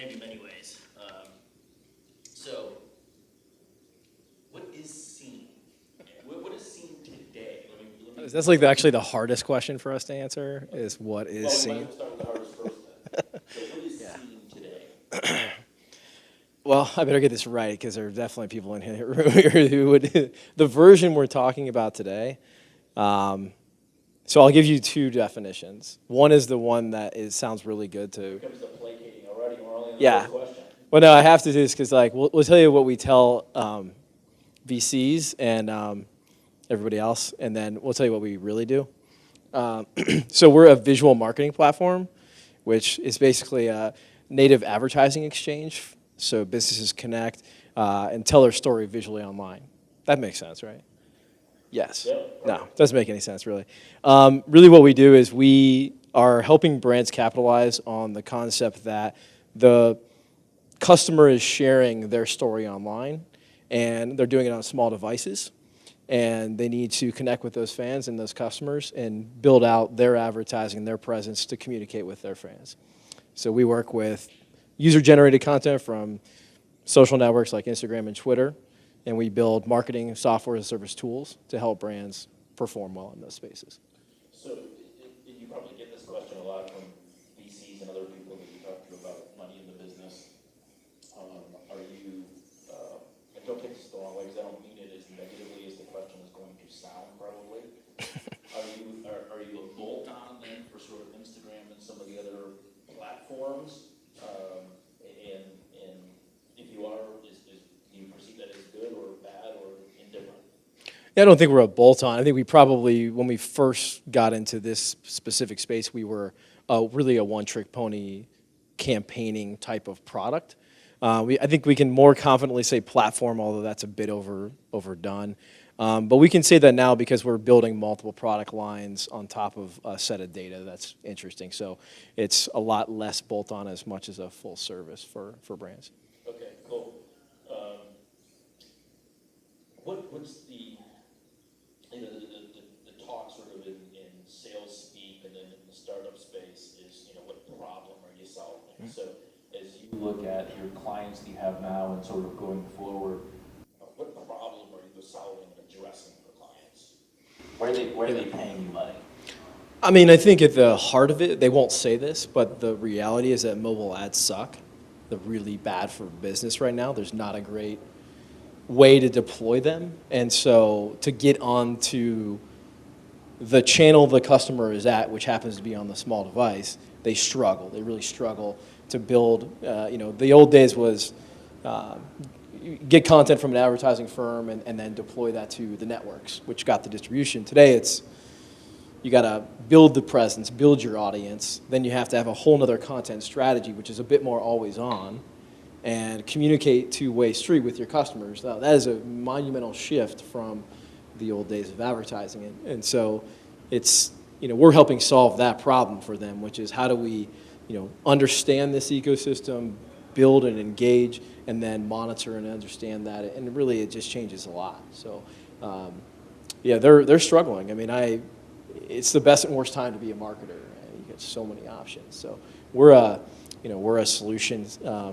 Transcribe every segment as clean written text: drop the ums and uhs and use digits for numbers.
maybe many ways. So, what is SEEN? What is SEEN today? That's like actually the hardest question for us to answer is what is SEEN? Well, we might start with the hardest first then. So what is SEEN today? Well, I better get this right because there are definitely people in here who would. The version we're talking about today. So I'll give you two definitions. One is the one that sounds really good to. Here comes the placating already. We're only on the Yeah. first question. Well, no, I have to do this because like we'll tell you what we tell VCs and everybody else, and then we'll tell you what we really do. So we're a visual marketing platform, which is basically a native advertising exchange. So businesses connect and tell their story visually online. That makes sense, right? Yes. Yep. No, doesn't make any sense, really. Really what we do is we are helping brands capitalize on the concept that the customer is sharing their story online, and they're doing it on small devices, and they need to connect with those fans and those customers and build out their advertising, their presence to communicate with their fans. So we work with user-generated content from social networks like Instagram and Twitter, and we build marketing software as a service tools to help brands perform well in those spaces. So you probably get this question a lot from VCs and other people that you talk to about money in the business. Are you, and don't take this the wrong way because I don't mean it as negatively as the question is going to sound probably. Are you a bolt-on then for sort of Instagram and some of the other platforms? And if you are, do you perceive that as good or bad or indifferent? Yeah, I don't think we're a bolt-on. I think we probably, when we first got into this specific space, we were really a one-trick pony campaigning type of product. I think we can more confidently say platform, although that's a bit overdone. But we can say that now because we're building multiple product lines on top of a set of data that's interesting. So it's a lot less bolt-on as much as a full service for brands. Okay, cool. What's the talk sort of in sales speak and then in the startup space is, what problem are you solving? Mm-hmm. So as you look at your clients that you have now and sort of going forward, what problem are you solving and addressing for clients? Where are they paying you money? I mean, I think at the heart of it, they won't say this, but the reality is that mobile ads suck. They're really bad for business right now. There's not a great way to deploy them. And so to get onto the channel the customer is at, which happens to be on the small device, they struggle. They really struggle to build. The old days was get content from an advertising firm and then deploy that to the networks, which got the distribution. Today it's you got to build the presence, build your audience. Then you have to have a whole nother content strategy, which is a bit more always on, and communicate two-way street with your customers. Now, that is a monumental shift from the old days of advertising. And so it's, we're helping solve that problem for them, which is how do we, understand this ecosystem, build and engage, and then monitor and understand that. And really, it just changes a lot. So, they're struggling. I mean, it's the best and worst time to be a marketer. You get so many options. So we're a solution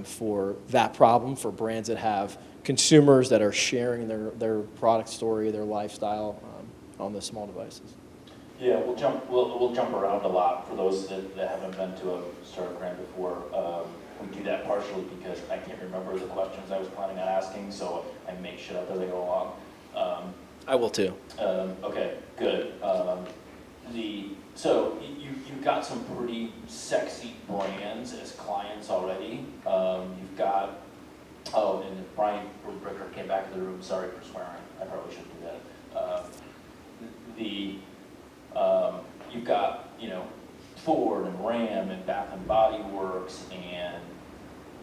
for that problem for brands that have consumers that are sharing their product story, their lifestyle on the small devices. Yeah, we'll jump around a lot for those that haven't been to a startup brand before. We do that partially because I can't remember the questions I was planning on asking, so I make shit up as I go along. I will too. Okay, good. So you've got some pretty sexy brands as clients already. You've got, and Brian Bricker came back to the room. Sorry for swearing. I probably shouldn't do that. You've got Ford and Ram and Bath and Body Works and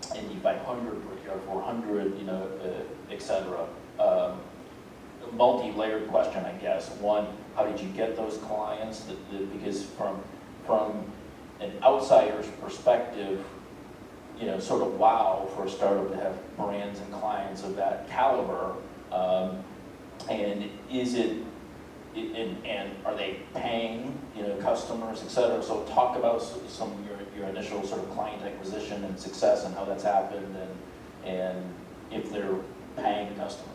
E500, Brickyard 400, et cetera. Multi-layered question, I guess. One, how did you get those clients? Because from an outsider's perspective, sort of wow for a startup to have brands and clients of that caliber. And is it, and are they paying, customers, et cetera? So talk about some of your initial sort of client acquisition and success and how that's happened, and if they're paying customers.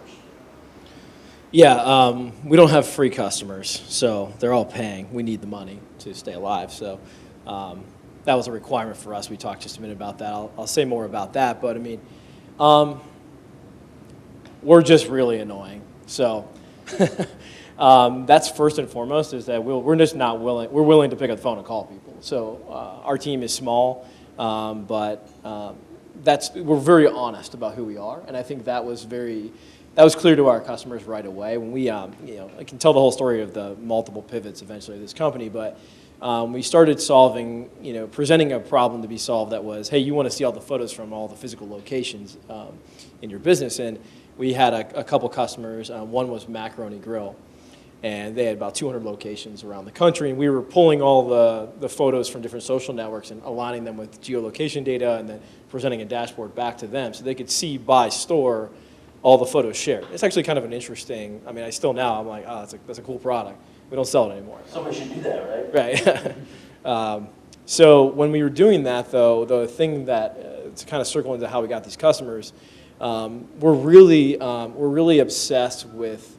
Yeah, we don't have free customers, so they're all paying. We need the money to stay alive. So that was a requirement for us. We talked just a minute about that. I'll say more about that, but I mean, we're just really annoying. So that's first and foremost, is that we're just not willing. We're willing to pick up the phone and call people. So our team is small, but we're very honest about who we are, and I think that was clear to our customers right away. When we, I can tell the whole story of the multiple pivots eventually of this company, but we started presenting a problem to be solved that was, hey, you want to see all the photos from all the physical locations in your business, and we had a couple customers. One was Macaroni Grill, and they had about 200 locations around the country, and we were pulling all the photos from different social networks and aligning them with geolocation data and then presenting a dashboard back to them so they could see by store all the photos shared. It's actually kind of an interesting, I mean, I'm like, oh, that's a cool product. We don't sell it anymore. Somebody should do that, right? Right. So when we were doing that, though, the thing that, to kind of circle into how we got these customers, we're really obsessed with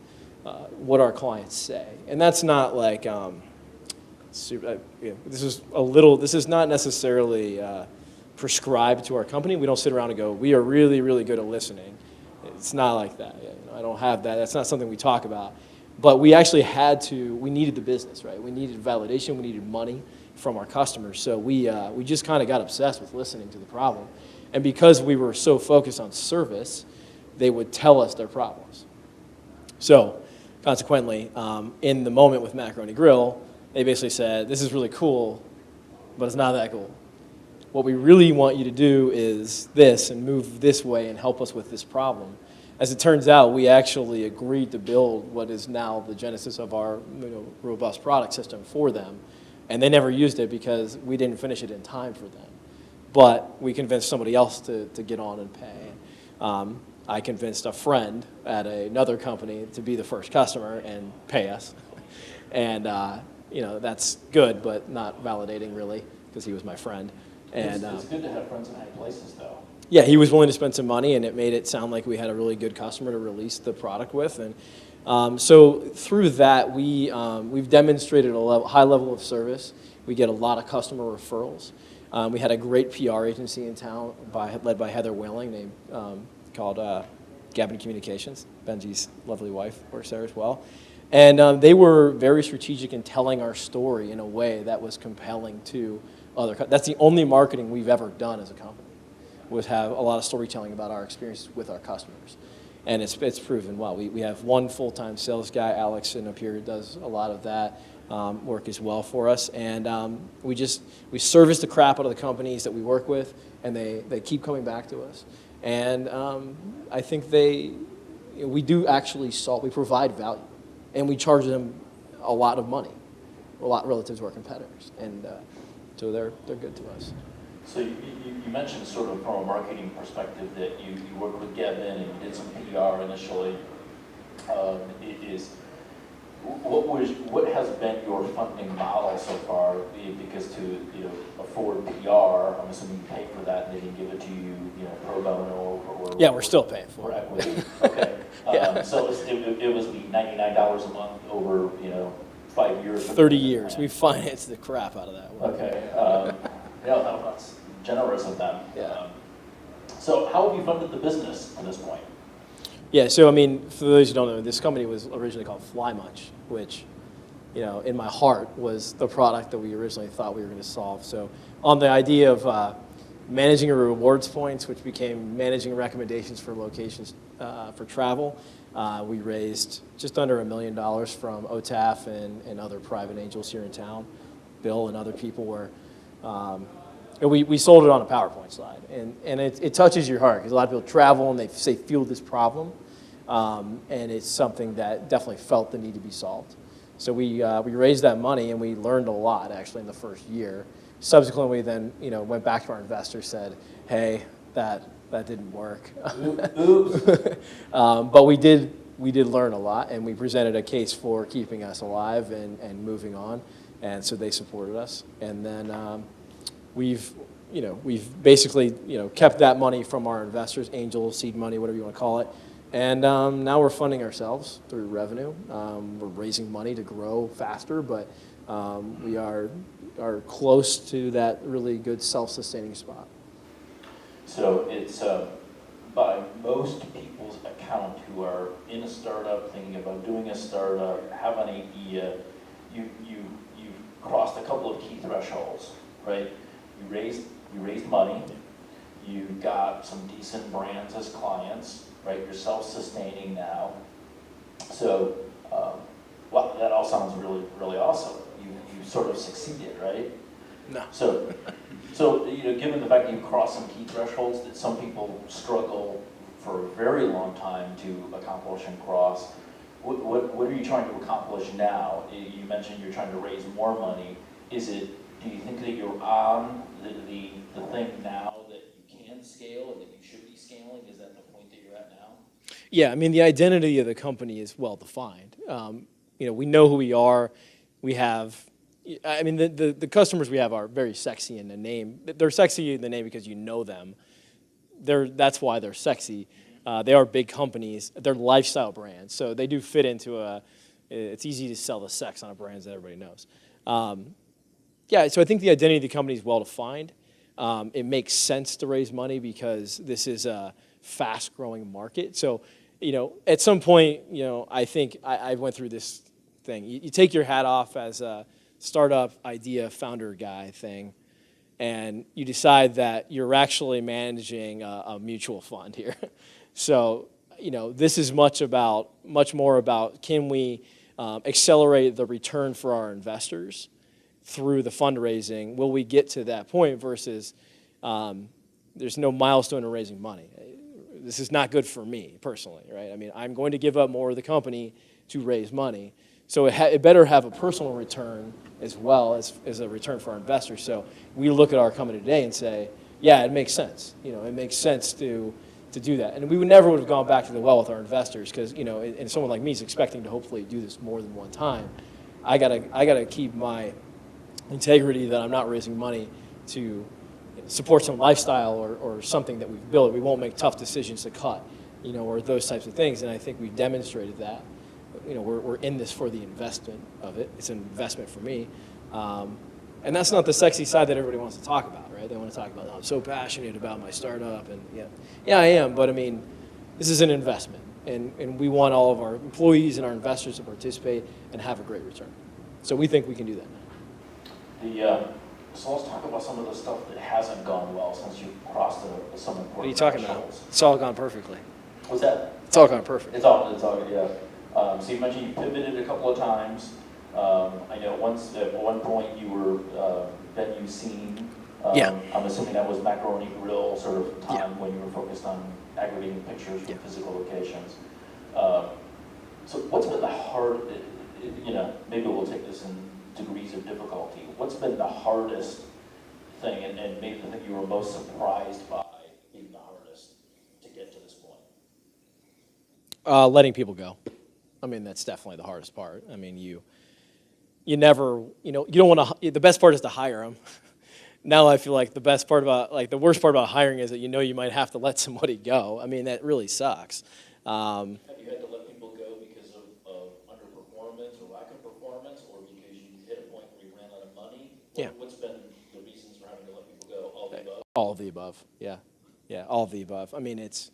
what our clients say. And that's not like, this is not necessarily prescribed to our company. We don't sit around and go, we are really, really good at listening. It's not like that. I don't have that. That's not something we talk about. But we actually we needed the business, right? We needed validation. We needed money from our customers. So we just kind of got obsessed with listening to the problem. And because we were so focused on service, they would tell us their problems. So consequently, in the moment with Macaroni Grill, they basically said, this is really cool, but it's not that cool. What we really want you to do is this and move this way and help us with this problem. As it turns out, we actually agreed to build what is now the genesis of our robust product system for them. And they never used it because we didn't finish it in time for them. But we convinced somebody else to get on and pay. I convinced a friend at another company to be the first customer and pay us. And that's good, but not validating really, because he was my friend. And it's good to have friends in high places, though. Yeah, he was willing to spend some money, and it made it sound like we had a really good customer to release the product with. And so through that, we've demonstrated a high level of service. We get a lot of customer referrals. We had a great PR agency in town led by Heather Whaling, called Gavin Communications. Benji's lovely wife works there as well. And they were very strategic in telling our story in a way that was compelling to other companies. That's the only marketing we've ever done as a company, was have a lot of storytelling about our experiences with our customers. And it's proven well. We have one full-time sales guy, Alex, up here, does a lot of that work as well for us. And we service the crap out of the companies that we work with, and they keep coming back to us. And I think we do actually we provide value, and we charge them a lot of money, a lot relative to our competitors. And so they're good to us. So you mentioned sort of from a marketing perspective that you worked with Gavin and you did some PR initially. What has been your funding model so far? Because to afford PR, I'm assuming you pay for that and they didn't give it to you, pro bono or yeah, we're still paying for it. Equity. Okay. Yeah. So it was the $99 a month over 5 years. 30 years. We financed the crap out of that one. Okay. That's generous of them. Yeah. So how have you funded the business to this point? Yeah, so I mean, for those who don't know, this company was originally called Fly Much, which, in my heart was the product that we originally thought we were going to solve. So on the idea of managing your rewards points, which became managing recommendations for locations for travel, we raised just under $1 million from AuTAF and other private angels here in town. Bill and other people were. We sold it on a PowerPoint slide, and it touches your heart because a lot of people travel and they feel this problem, and it's something that definitely felt the need to be solved. So we raised that money and we learned a lot actually in the first year. Subsequently, then went back to our investors, said, "Hey, that didn't work." But we did learn a lot, and we presented a case for keeping us alive and moving on, and so they supported us, and then. we've basically, kept that money from our investors, angel, seed money, whatever you want to call it. And now we're funding ourselves through revenue. We're raising money to grow faster, but we are close to that really good self-sustaining spot. So it's, by most people's account who are in a startup, thinking about doing a startup, have an idea, you've crossed a couple of key thresholds, right? You raised money, you got some decent brands as clients, right? You're self-sustaining now. So, well, that all sounds really, really awesome. You sort of succeeded, right? No. So, given the fact that you crossed some key thresholds that some people struggle for a very long time to accomplish and cross, what are you trying to accomplish now? You mentioned you're trying to raise more money. Do you think that you're on the thing now that you can scale and that you should be scaling? Is that the point that you're at now? Yeah, I mean, the identity of the company is well defined. We know who we are. We have, I mean, the customers we have are very sexy in the name. They're sexy in the name because you know them. That's why they're sexy. They are big companies. They're lifestyle brands, so they do fit into it's easy to sell the sex on a brand that everybody knows. Yeah, so I think the identity of the company is well defined. It makes sense to raise money because this is a fast-growing market. So, at some point, I think I went through this thing. You take your hat off as a startup idea founder guy thing, and you decide that you're actually managing a mutual fund here. So, this is much more about can we accelerate the return for our investors through the fundraising? Will we get to that point versus there's no milestone in raising money? This is not good for me personally, right? I mean, I'm going to give up more of the company to raise money. So it better have a personal return as well as a return for our investors. So we look at our company today and say, yeah, it makes sense. It makes sense to do that. And we would never have gone back to the well with our investors because, and someone like me is expecting to hopefully do this more than one time. I gotta keep my integrity that I'm not raising money to support some lifestyle or something that we've built. We won't make tough decisions to cut, or those types of things. And I think we've demonstrated that. We're in this for the investment of it. It's an investment for me. And that's not the sexy side that everybody wants to talk about, right? They want to talk about, I'm so passionate about my startup. And yeah, I am. But I mean, this is an investment. And we want all of our employees and our investors to participate and have a great return. So we think we can do that now. So let's talk about some of the stuff that hasn't gone well since you've crossed some important thresholds. What are you talking about? It's all gone perfectly. What's that? It's all gone perfect. It's all yeah. So you mentioned you pivoted a couple of times. I know at one point you were venue scene. Yeah. I'm assuming that was Macaroni Grill sort of time when you were focused on aggregating pictures from physical locations. So what's been the hard, maybe we'll take this in degrees of difficulty. What's been the hardest thing and maybe the thing you were most surprised by being the hardest to get to this point? Letting people go. I mean, that's definitely the hardest part. I mean, you never, you don't want to, the best part is to hire them. Now I feel like the worst part about hiring is that you might have to let somebody go. I mean, that really sucks. Have you had to let people go because of underperformance or lack of performance, or because you hit a point where you ran out of money? What's been the reasons for having to let people go? All of the above? All of the above, yeah. Yeah, all of the above. I mean, it's,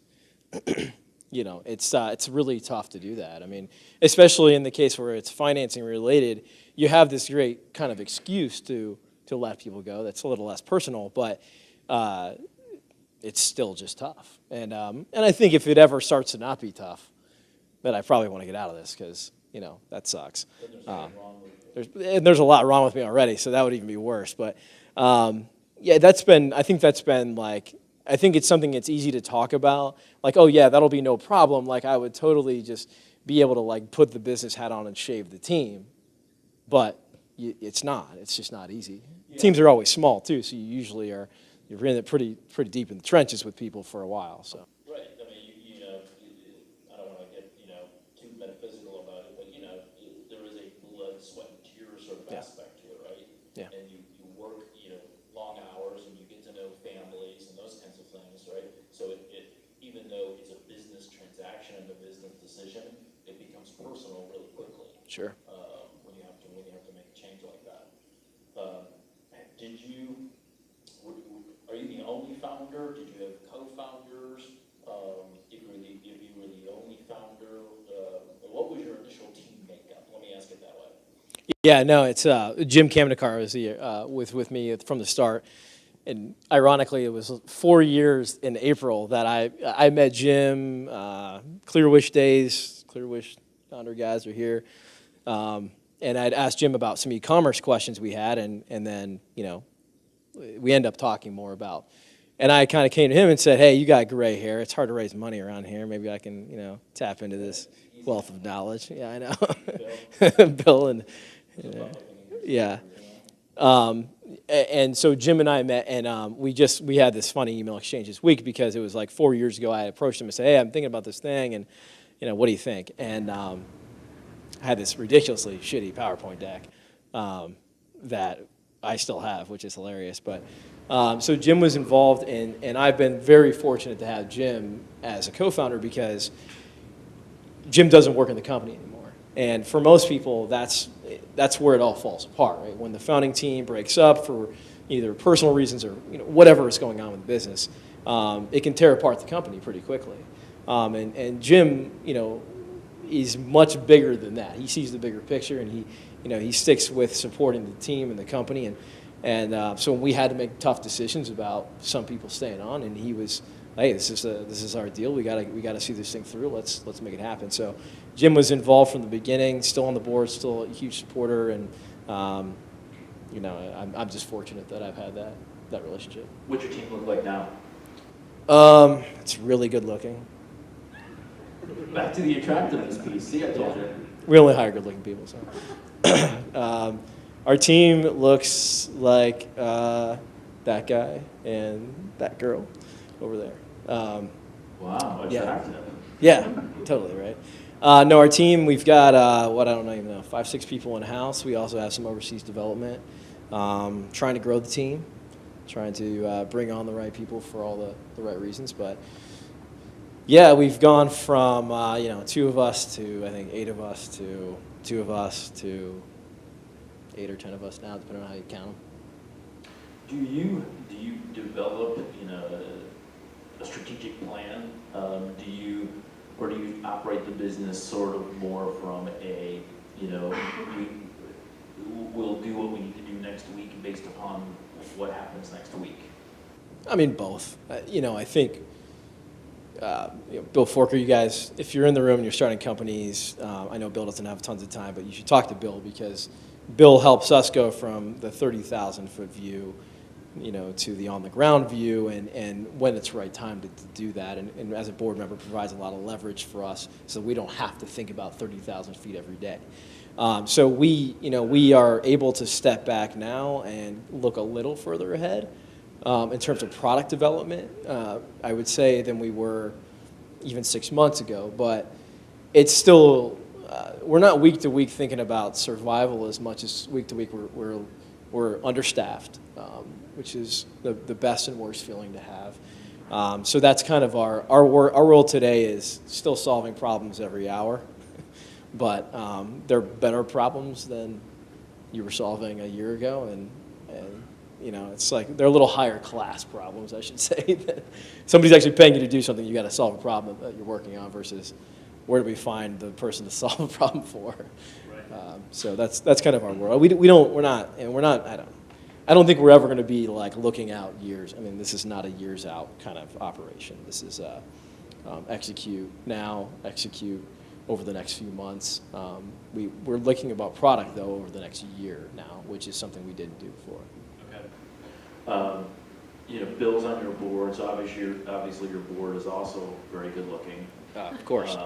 it's really tough to do that. I mean, especially in the case where it's financing related, you have this great kind of excuse to let people go. That's a little less personal, but it's still just tough. And I think if it ever starts to not be tough, then I probably want to get out of this because, that sucks. There's a lot wrong with me already, so that would even be worse. But yeah, I think it's something that's easy to talk about. Like, oh yeah, that'll be no problem. Like I would totally just be able to put the business hat on and shave the team. But it's not. It's just not easy. Yeah. Teams are always small too, so you're in it pretty deep in the trenches with people for a while. So. Right. I mean, I don't want to get too metaphysical about it, but there is a blood, sweat, and tears sort of aspect to it, right? Yeah. And you work long hours. Sure. When you have to make a change like that. Did you, are you the only founder? Did you have co-founders? If you were the only founder, what was your initial team makeup? Let me ask it that way. Yeah, no, it's Jim Kamnikar was with me from the start. And ironically, it was 4 years in April that I met Jim, Clearwish days, Clearwish founder guys are here. And I'd asked Jim about some e-commerce questions we had, and then, we end up talking more about. And I kind of came to him and said, hey, you got gray hair. It's hard to raise money around here. Maybe I can, tap into this wealth of knowledge. Yeah, I know. Bill and, yeah. And so Jim and I met, and we had this funny email exchange this week because it was like 4 years ago I approached him and said, hey, I'm thinking about this thing, and, what do you think? And I had this ridiculously shitty PowerPoint deck that I still have, which is hilarious. But so Jim was involved, and I've been very fortunate to have Jim as a co-founder because Jim doesn't work in the company anymore. And for most people, that's where it all falls apart, right? When the founding team breaks up for either personal reasons or whatever is going on with the business, it can tear apart the company pretty quickly. And Jim, he's much bigger than that. He sees the bigger picture, and he sticks with supporting the team and the company. And so we had to make tough decisions about some people staying on, and he was, hey, this is our deal. We gotta see this thing through. Let's make it happen. So Jim was involved from the beginning, still on the board, still a huge supporter, and I'm just fortunate that I've had that relationship. What's your team look like now? It's really good looking. Back to the attractiveness piece. See, I told you. We only hire good looking people, so. Our team looks like that guy and that girl over there. Wow, attractive. Yeah, totally, right? No, our team, we've got, I don't even know, 5-6 people in-house. We also have some overseas development. Trying to grow the team, trying to bring on the right people for all the right reasons. But, yeah, we've gone from, 2 of us to, I think, 8 of us to 2 of us to 8 or 10 of us now, depending on how you count them. Do you develop, a strategic plan? Do you operate the business sort of more from a, we'll do what we need to do next week based upon what happens next week? I mean, both. I think, Bill Forker, you guys, if you're in the room and you're starting companies, I know Bill doesn't have tons of time, but you should talk to Bill because Bill helps us go from the 30,000-foot view, to the on-the-ground view, and when it's the right time to do that. And as a board member, provides a lot of leverage for us, so we don't have to think about 30,000 feet every day. So we are able to step back now and look a little further ahead in terms of product development. I would say than we were even 6 months ago, but it's still. We're not week to week thinking about survival as much as week to week we're understaffed, which is the best and worst feeling to have. So that's kind of our role today is still solving problems every hour, but they're better problems than you were solving a year ago, and it's like they're a little higher class problems, I should say. That somebody's actually paying you to do something, you got to solve a problem that you're working on versus where do we find the person to solve a problem for? Right. So that's kind of our world. I don't think we're ever going to be like looking out years. I mean, this is not a years out kind of operation. This is execute now, execute over the next few months. We're looking about product though over the next year now, which is something we didn't do before. Okay. Bill's on your board, so obviously your board is also very good looking. Of course.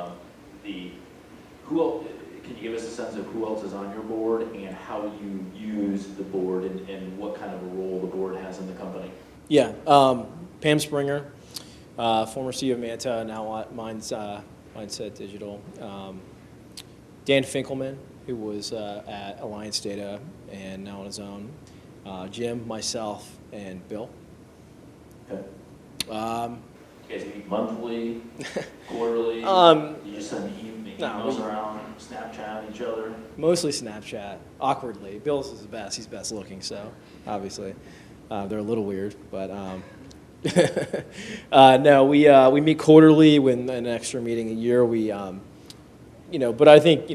Can you give us a sense of who else is on your board and how you use the board and what kind of a role the board has in the company? Yeah, Pam Springer, former CEO of Manta, now Mindset Digital. Dan Finkelman, who was at Alliance Data and now on his own. Jim, myself, and Bill. Okay. You guys meet monthly, quarterly? You just send emails? No, emails around, Snapchat each other? Mostly Snapchat, awkwardly. Bill's is the best. He's best looking, so obviously they're a little weird, but no, we meet quarterly with an extra meeting a year. But I think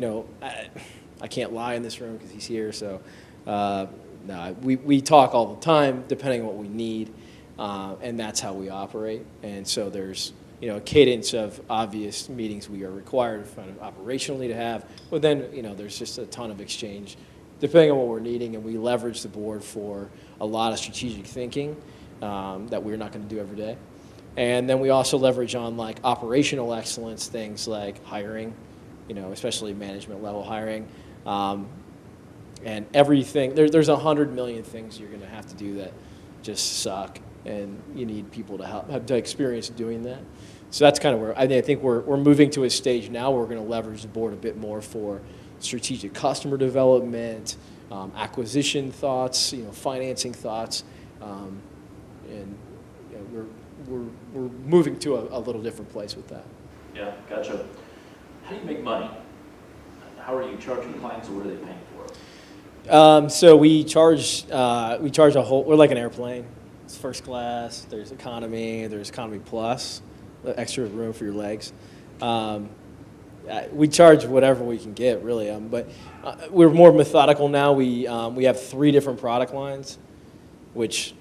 I can't lie in this room because he's here, so no, we talk all the time depending on what we need, and that's how we operate. And so there's a cadence of obvious meetings we are required kind of operationally to have, but then there's just a ton of exchange depending on what we're needing, and we leverage the board for a lot of strategic thinking that we're not going to do every day. And then we also leverage on like operational excellence, things like hiring, especially management level hiring, and everything. There's 100 million things you're going to have to do that just suck, and you need people to have experience doing that. So that's kind of where I think we're moving to a stage now where we're going to leverage the board a bit more for strategic customer development, acquisition thoughts, financing thoughts, and we're moving to a little different place with that. Yeah, gotcha. How do you make money? How are you charging clients, or what are they paying for? So we charge a whole. We're like an airplane. It's first class. There's economy. There's economy plus, the extra room for your legs. We charge whatever we can get, really. But we're more methodical now. We have 3 different product lines, which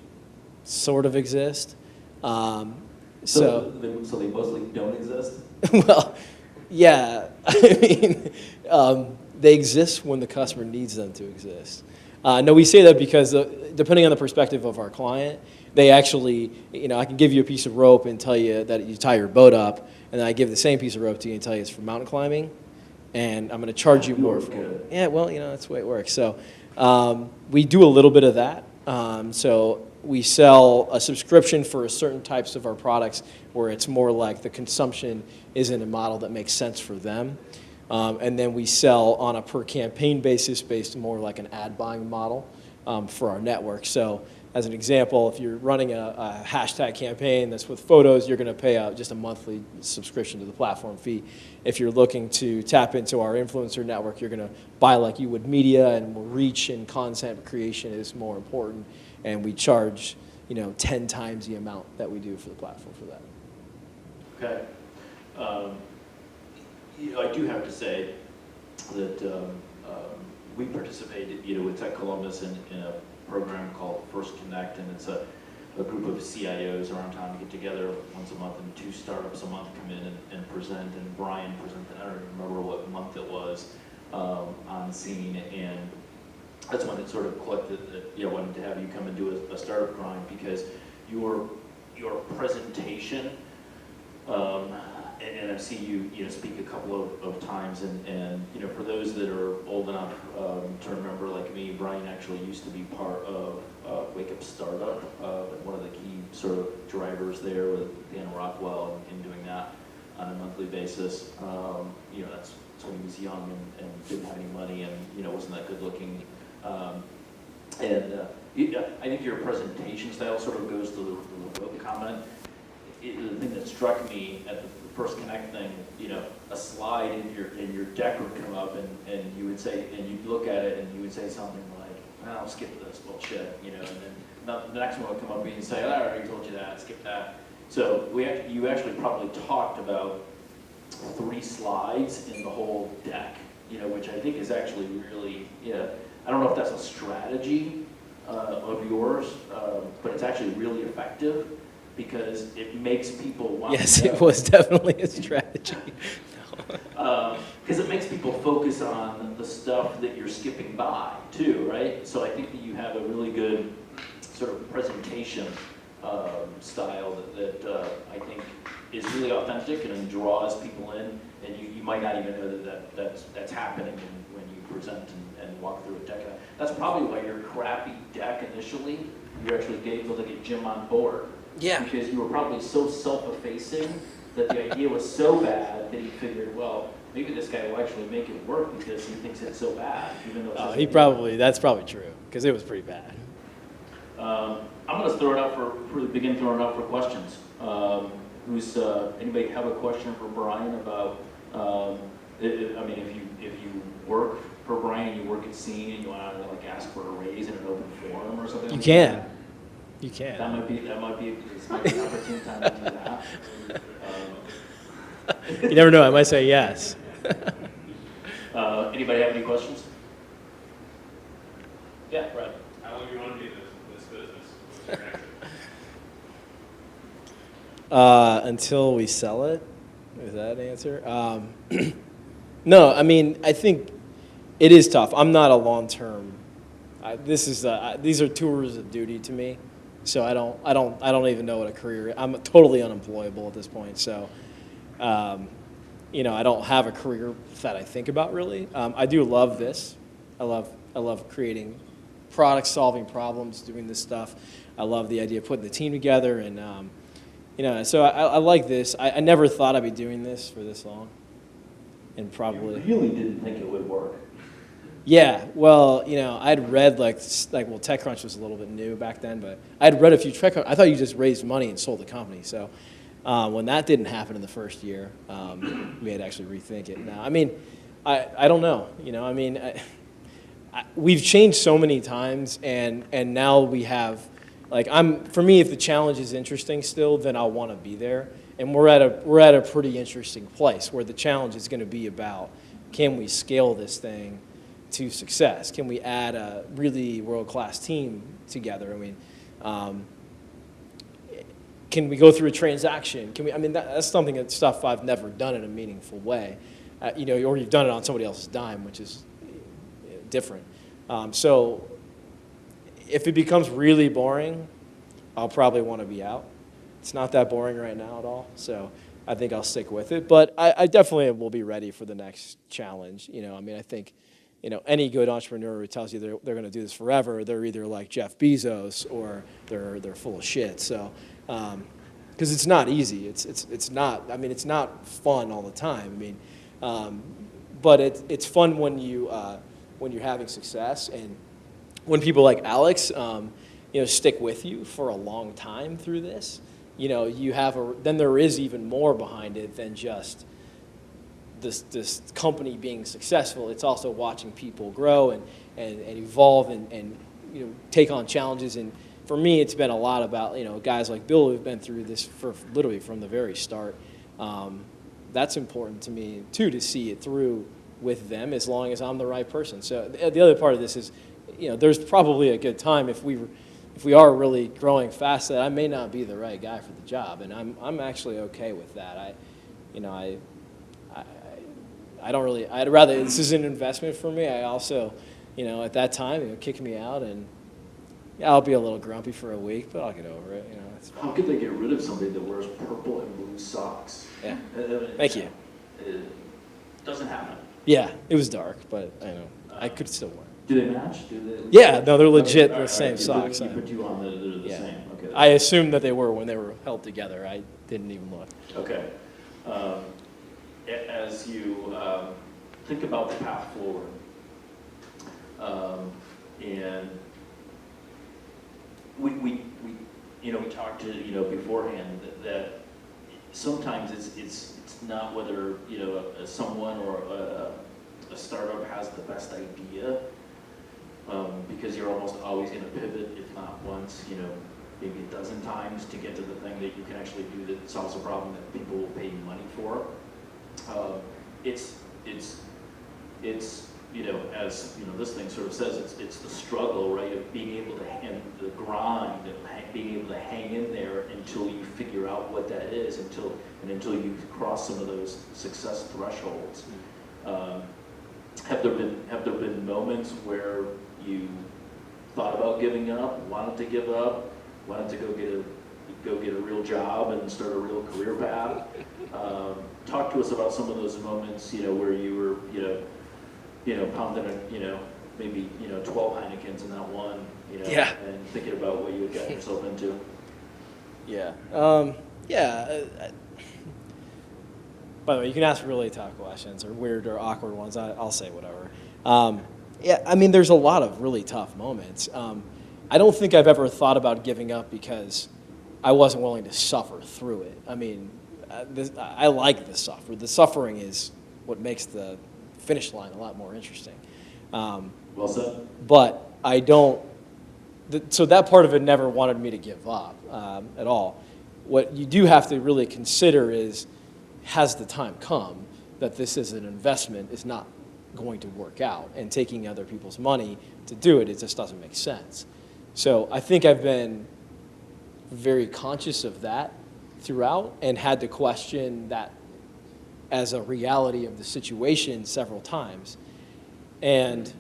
sort of exist. So they mostly don't exist? Well, yeah. I mean, they exist when the customer needs them to exist. No, we say that because depending on the perspective of our client, they actually, I can give you a piece of rope and tell you that you tie your boat up, and then I give the same piece of rope to you and tell you it's for mountain climbing, and I'm going to charge you more for it. Yeah, well, that's the way it works. So we do a little bit of that. So we sell a subscription for certain types of our products where it's more like the consumption is in a model that makes sense for them. And then we sell on a per campaign basis based more like an ad buying model for our network. So as an example, if you're running a hashtag campaign that's with photos, you're going to pay out just a monthly subscription to the platform fee. If you're looking to tap into our influencer network, you're going to buy like you would media, and reach and content creation is more important. And we charge 10 times the amount that we do for the platform for that. Okay. I do have to say that we participated, with Tech Columbus in a program called First Connect, and it's a group of CIOs around town to get together once a month, and 2 startups a month come in and present, and Brian presented, I don't remember what month it was, on ISEEN, and that's when it sort of clicked that wanted to have you come and do a startup grind, because your presentation, and I've seen you speak a couple of times, and for those that are old enough to remember, like me, Brian actually used to be part of WakeUp StartUp, one of the key sort of drivers there with Dan Rockwell and doing that on a monthly basis. That's when he was young and didn't have any money and wasn't that good looking. I think your presentation style sort of goes to the book comment. The thing that struck me at the First Connect thing, a slide in your deck would come up, and you would say, and you'd look at it, and you would say something like, "I'll skip this bullshit," and then the next one would come up and you'd say, "I already told you that, skip that." So you actually probably talked about 3 slides in the whole deck, which I think is actually really, I don't know if that's a strategy of yours, but it's actually really effective, because it makes people want to Yes, know. it was definitely a strategy. Because it makes people focus on the stuff that you're skipping by, too, right? So I think that you have a really good sort of presentation style that I think is really authentic and draws people in, and you might not even know that's happening when you present and walk through a deck. That's probably why your crappy deck initially, you actually gave like a Jim on board. Yeah. Because you were probably so self-effacing that the idea was so bad that he figured, well, maybe this guy will actually make it work because he thinks it's so bad, even though it's That's probably true, because it was pretty bad. I'm going to throw it out begin throwing it out for questions. Anybody have a question for Brian about I mean, if you work for Brian, you work at SEEN, and you want to like ask for a raise in an open forum or something. You like can. that, You can. That might be this might be an opportune time to do that. You never know. I might say yes. Anybody have any questions? Yeah, right. How long do you want to be in this business? What's your exit? Until we sell it. Is that an answer? No, I mean, I think it is tough. I'm not a long-term. These are tours of duty to me, so I don't even know what a career is. I'm totally unemployable at this point, so I don't have a career that I think about really. I do love this. I love creating products, solving problems, doing this stuff. I love the idea of putting the team together, and so I like this. I never thought I'd be doing this for this long, and probably. You really didn't think it would work. Yeah, well, I'd read TechCrunch was a little bit new back then, but I'd read a few TechCrunch. I thought you just raised money and sold the company. So when that didn't happen in the first year, we had to actually rethink it. Now, I mean, I don't know. We've changed so many times, and now we have. For me, if the challenge is interesting still, then I'll want to be there. And we're at a pretty interesting place where the challenge is going to be about, can we scale this thing to success? Can we add a really world-class team together? I mean, can we go through a transaction? That's stuff I've never done in a meaningful way. Or you've done it on somebody else's dime, which is different. So if it becomes really boring, I'll probably want to be out. It's not that boring right now at all, so I think I'll stick with it. But I definitely will be ready for the next challenge. I think, any good entrepreneur who tells you they're going to do this forever, they're either like Jeff Bezos or they're full of shit. So, because it's not easy. It's not. It's not fun all the time. But it's fun when you're having success, and when people like Alex, stick with you for a long time through this. Then there is even more behind it than just this company being successful. It's also watching people grow and evolve and take on challenges. And for me, it's been a lot about guys like Bill who've been through this for literally from the very start. That's important to me too, to see it through with them as long as I'm the right person. So the other part of this is, there's probably a good time if we are really growing fast that I may not be the right guy for the job, and I'm actually okay with that. I don't really. I'd rather this is an investment for me. I also, at that time, kick me out, and I'll be a little grumpy for a week, but I'll get over it. It's fine. How could they get rid of somebody that wears purple and blue socks? Yeah. Thank you. It doesn't happen. Yeah, it was dark, but I could still wear it. Do they match? Yeah, no, they're legit Okay, the same right. socks. You put you on they're the Yeah. same. Okay. I assumed that they were when they were held together. I didn't even look. Okay. As you think about the path forward, and we talked to beforehand that sometimes it's not whether someone or a startup has the best idea, because you're almost always going to pivot, if not once, maybe a dozen times to get to the thing that you can actually do that solves a problem that people will pay you money for. It's as this thing sort of says, it's the struggle, right, of being able to the grind, of being able to hang in there until you figure out what that is, until you cross some of those success thresholds. Have there been moments where you thought about giving up, wanted to give up, wanted to go get a real job and start a real career path? Talk to us about some of those moments, where you were, pounding maybe 12 Heinekens and not one, Yeah. and thinking about what you had gotten yourself into. Yeah. By the way, you can ask really tough questions or weird or awkward ones. I'll say whatever. There's a lot of really tough moments. I don't think I've ever thought about giving up because I wasn't willing to suffer through it. I like the suffering. The suffering is what makes the finish line a lot more interesting. Well said. But I don't, so that part of it never wanted me to give up at all. What you do have to really consider is, has the time come that this is an investment is not going to work out, and taking other people's money to do it, it just doesn't make sense. So I think I've been very conscious of that throughout, and had to question that as a reality of the situation several times. And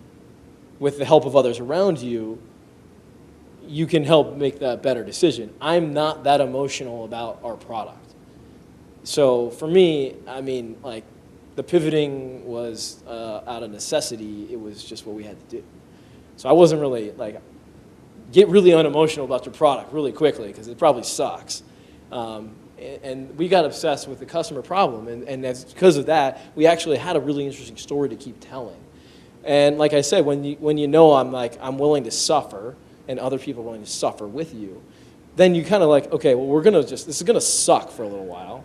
with the help of others around you, you can help make that better decision. I'm not that emotional about our product. So for me, I mean, like, the pivoting was out of necessity. It was just what we had to do. So I wasn't really, like, get really unemotional about your product really quickly, because it probably sucks. And we got obsessed with the customer problem, and that's because of that, we actually had a really interesting story to keep telling. And like I said, when you know I'm willing to suffer, and other people are willing to suffer with you, then you kind of like, okay, well, this is gonna suck for a little while,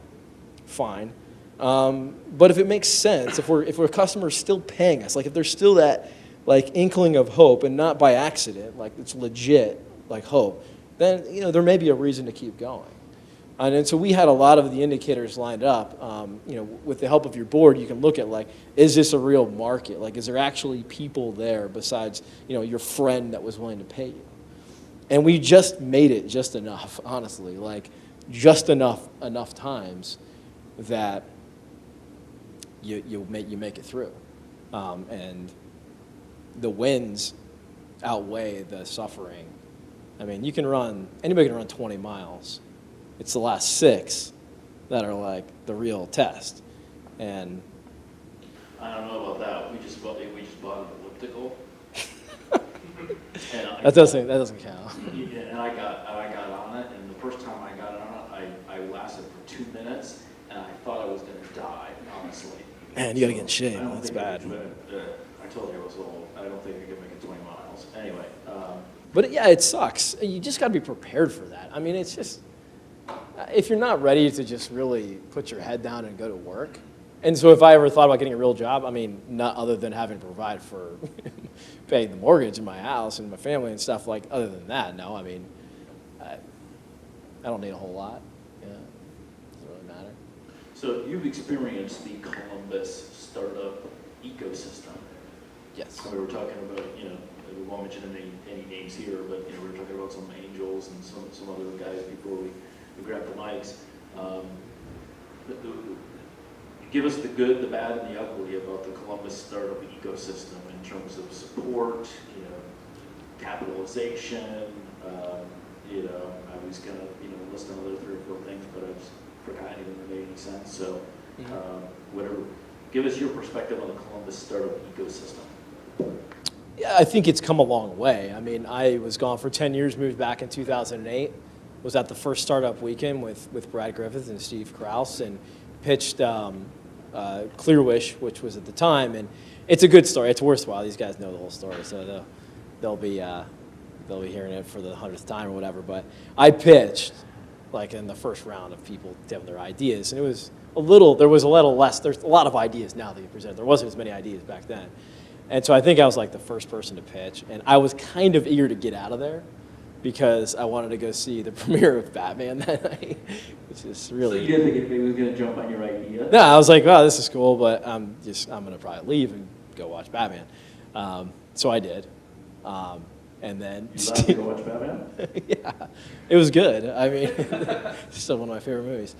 fine. But if it makes sense, if we're customers still paying us, like if there's still that like inkling of hope, and not by accident, like it's legit like hope, then there may be a reason to keep going. And so we had a lot of the indicators lined up. With the help of your board, you can look at, like, is this a real market? Like, is there actually people there besides, your friend that was willing to pay you? And we just made it just enough, honestly, like just enough times that you make it through. And the wins outweigh the suffering. I mean, anybody can run 20 miles. It's the last 6 that are like the real test. And I don't know about that. We just bought an elliptical. And that doesn't count. Yeah, and I got on it, and the first time I got on it, I lasted for 2 minutes, and I thought I was going to die, honestly. Man, you got to get in shape. I don't That's think bad. I told you I was old. I don't think I could make it 20 miles. Anyway. But yeah, it sucks. You just got to be prepared for that. I mean, it's just, if you're not ready to just really put your head down and go to work. And so if I ever thought about getting a real job, I mean, not other than having to provide for paying the mortgage in my house and my family and stuff, like, other than that, no. I mean, I don't need a whole lot. Yeah, doesn't really matter. So you've experienced the Columbus startup ecosystem. Yes. We were talking about, we won't mention any names here, but we were talking about some angels and some other guys before we grabbed the mics. Give us the good, the bad, and the ugly about the Columbus startup ecosystem in terms of support, capitalization. I was gonna, list another 3 or 4 things, but I just forgot any of them that made any sense. So, whatever. Give us your perspective on the Columbus startup ecosystem. Yeah, I think it's come a long way. I mean, I was gone for 10 years, moved back in 2008, was at the first startup weekend with Brad Griffith and Steve Krause, and pitched Clearwish, which was at the time, and it's a good story. It's worthwhile. These guys know the whole story, so they'll be hearing it for the 100th time or whatever. But I pitched like in the first round of people giving their ideas, and there's a little less. There's a lot of ideas now that you present. There wasn't as many ideas back then. And so I think I was like the first person to pitch, and I was kind of eager to get out of there because I wanted to go see the premiere of Batman that night, which is really... So you didn't think anybody was going to jump on your idea? No, I was like, wow, this is cool, but I'm going to probably leave and go watch Batman. So I did. And then... You left to go watch Batman? Yeah, it was good. I mean, it's still one of my favorite movies.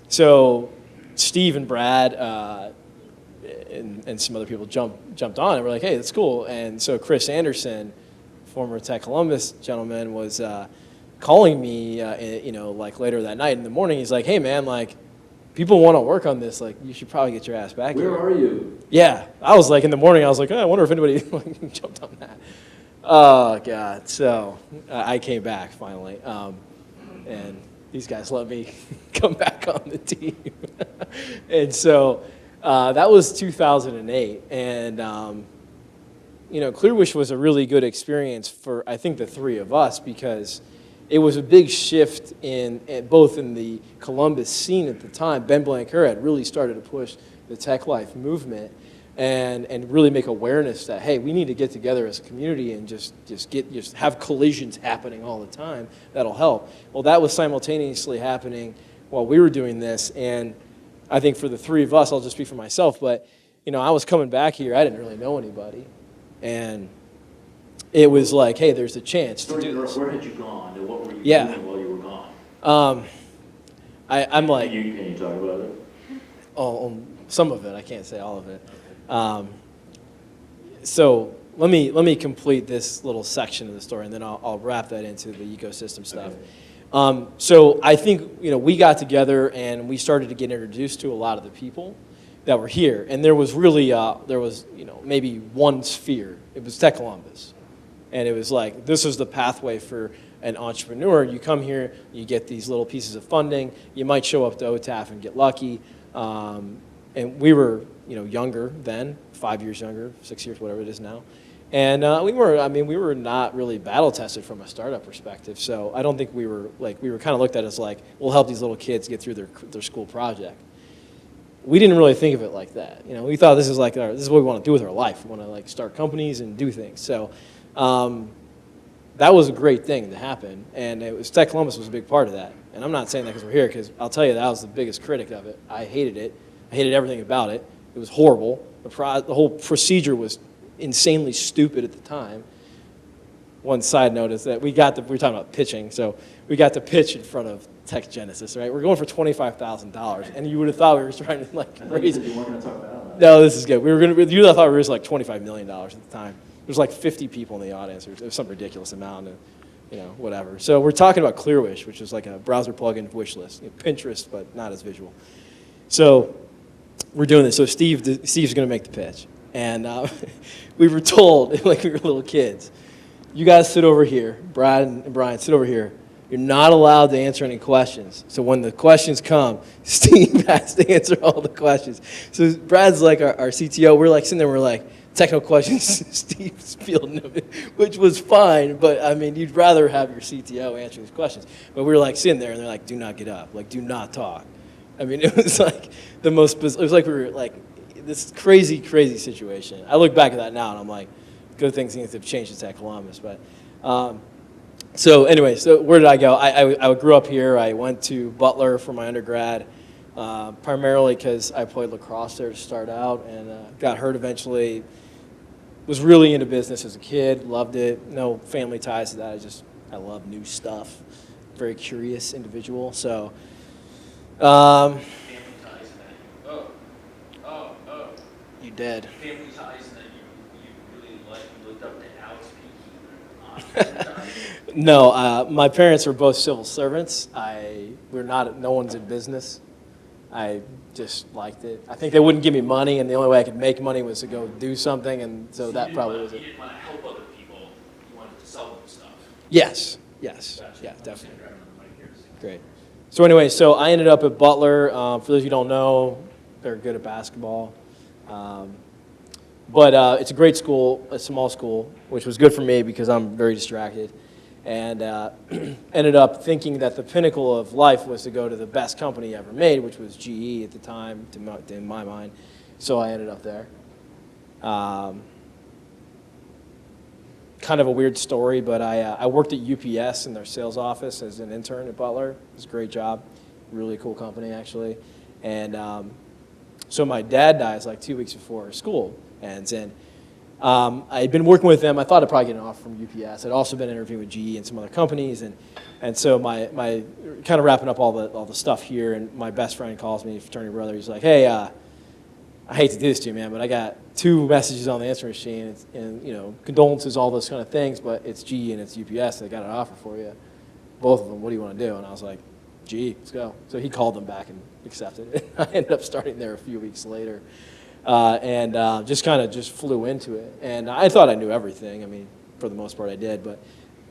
So Steve and Brad and some other people jumped on and were like, hey, that's cool. And so Chris Anderson, former Tech Columbus gentleman, was calling me, like later that night in the morning. He's like, hey, man, like, people want to work on this. Like, you should probably get your ass back here. Where are you? Yeah. I was like, in the morning, I was like, oh, I wonder if anybody like, jumped on that. Oh, God. So I came back finally. And these guys let me come back on the team. And so that was 2008. And, Clearwish was a really good experience for, I think, the 3 of us, because it was a big shift both in the Columbus scene at the time. Ben Blanquer had really started to push the tech life movement, and really make awareness that, hey, we need to get together as a community and just have collisions happening all the time. That'll help. Well, that was simultaneously happening while we were doing this, and I think for the three of us, I'll just speak for myself, but I was coming back here, I didn't really know anybody, and it was like, hey, there's a chance to do this. Where had you gone, and what were you Yeah. doing while you were gone? I'm like, Can you talk about it? oh, some of it, I can't say all of it. So let me complete this little section of the story, and then I'll wrap that into the ecosystem stuff. Okay. So I think we got together and we started to get introduced to a lot of the people that were here, and there was really maybe one sphere. It was Tech Columbus, and it was like this is the pathway for an entrepreneur. You come here, you get these little pieces of funding. You might show up to AuTAF and get lucky. And we were, younger then, 5 years younger, 6 years, whatever it is now. And we were not really battle tested from a startup perspective. So I don't think we were kind of looked at as like, we'll help these little kids get through their school project. We didn't really think of it like that. We thought this is what we want to do with our life. We want to start companies and do things. So that was a great thing to happen. And Tech Columbus was a big part of that. And I'm not saying that because we're here, because I'll tell you that was the biggest critic of it. I hated it. I hated everything about it. It was horrible. The whole procedure was insanely stupid at the time. One side note is that we were talking about pitching, so we got to pitch in front of Tech Genesis, right? We're going for $25,000, and you would have thought we were trying to raise. You weren't going to talk about that. No, this is good. You would have thought we were like $25 million at the time. There's like 50 people in the audience. It was some ridiculous amount, and whatever. So we're talking about Clearwish, which is like a browser plugin wish list, Pinterest, but not as visual. So we're doing this. So Steve's going to make the pitch, and we were told, like we were little kids, you guys sit over here. Brad and Brian, sit over here. You're not allowed to answer any questions. So when the questions come, Steve has to answer all the questions. So Brad's like our CTO. We're like sitting there. We're like, technical questions, Steve's fielding them, which was fine. But I mean, you'd rather have your CTO answering these questions. But we were like sitting there, and they're like, "Do not get up. Like, do not talk." I mean, it was like the most. It was like we were like this crazy, crazy situation. I look back at that now, and I'm like, good things seem to have changed at Tech Columbus. But so anyway, so where did I go? I grew up here. I went to Butler for my undergrad, primarily because I played lacrosse there to start out, and got hurt eventually. Was really into business as a kid, loved it. No family ties to that. I love new stuff. Very curious individual. So, Family ties that you dead. Family ties that you really looked up to Alex Peaky. No, my parents were both civil servants. No one's in business. I just liked it. I think they wouldn't give me money, and the only way I could make money was to go do something, and so that probably was it. You didn't want to help other people. You wanted to sell them stuff. Yes, yeah, definitely. Great. So anyway, I ended up at Butler. For those of you who don't know, they're good at basketball. But it's a great school, a small school, which was good for me because I'm very distracted. And ended up thinking that the pinnacle of life was to go to the best company ever made, which was GE at the time, in my mind. So I ended up there. Kind of a weird story, but I worked at UPS in their sales office as an intern at Butler. It was a great job, really cool company actually. And so my dad dies like 2 weeks before school ends, and I had been working with them. I thought I'd probably get an offer from UPS. I'd also been interviewing with GE and some other companies, and so my kind of wrapping up all the stuff here. And my best friend calls me, fraternity brother. He's like, "Hey, I hate to do this to you, man, but I got 2 messages on the answering machine, and condolences, all those kind of things. But it's GE and it's UPS. They got an offer for you, both of them. What do you want to do?" And I was like, "GE, let's go." So he called them back and accepted it. I ended up starting there a few weeks later. And just flew into it. And I thought I knew everything. I mean, for the most part I did, but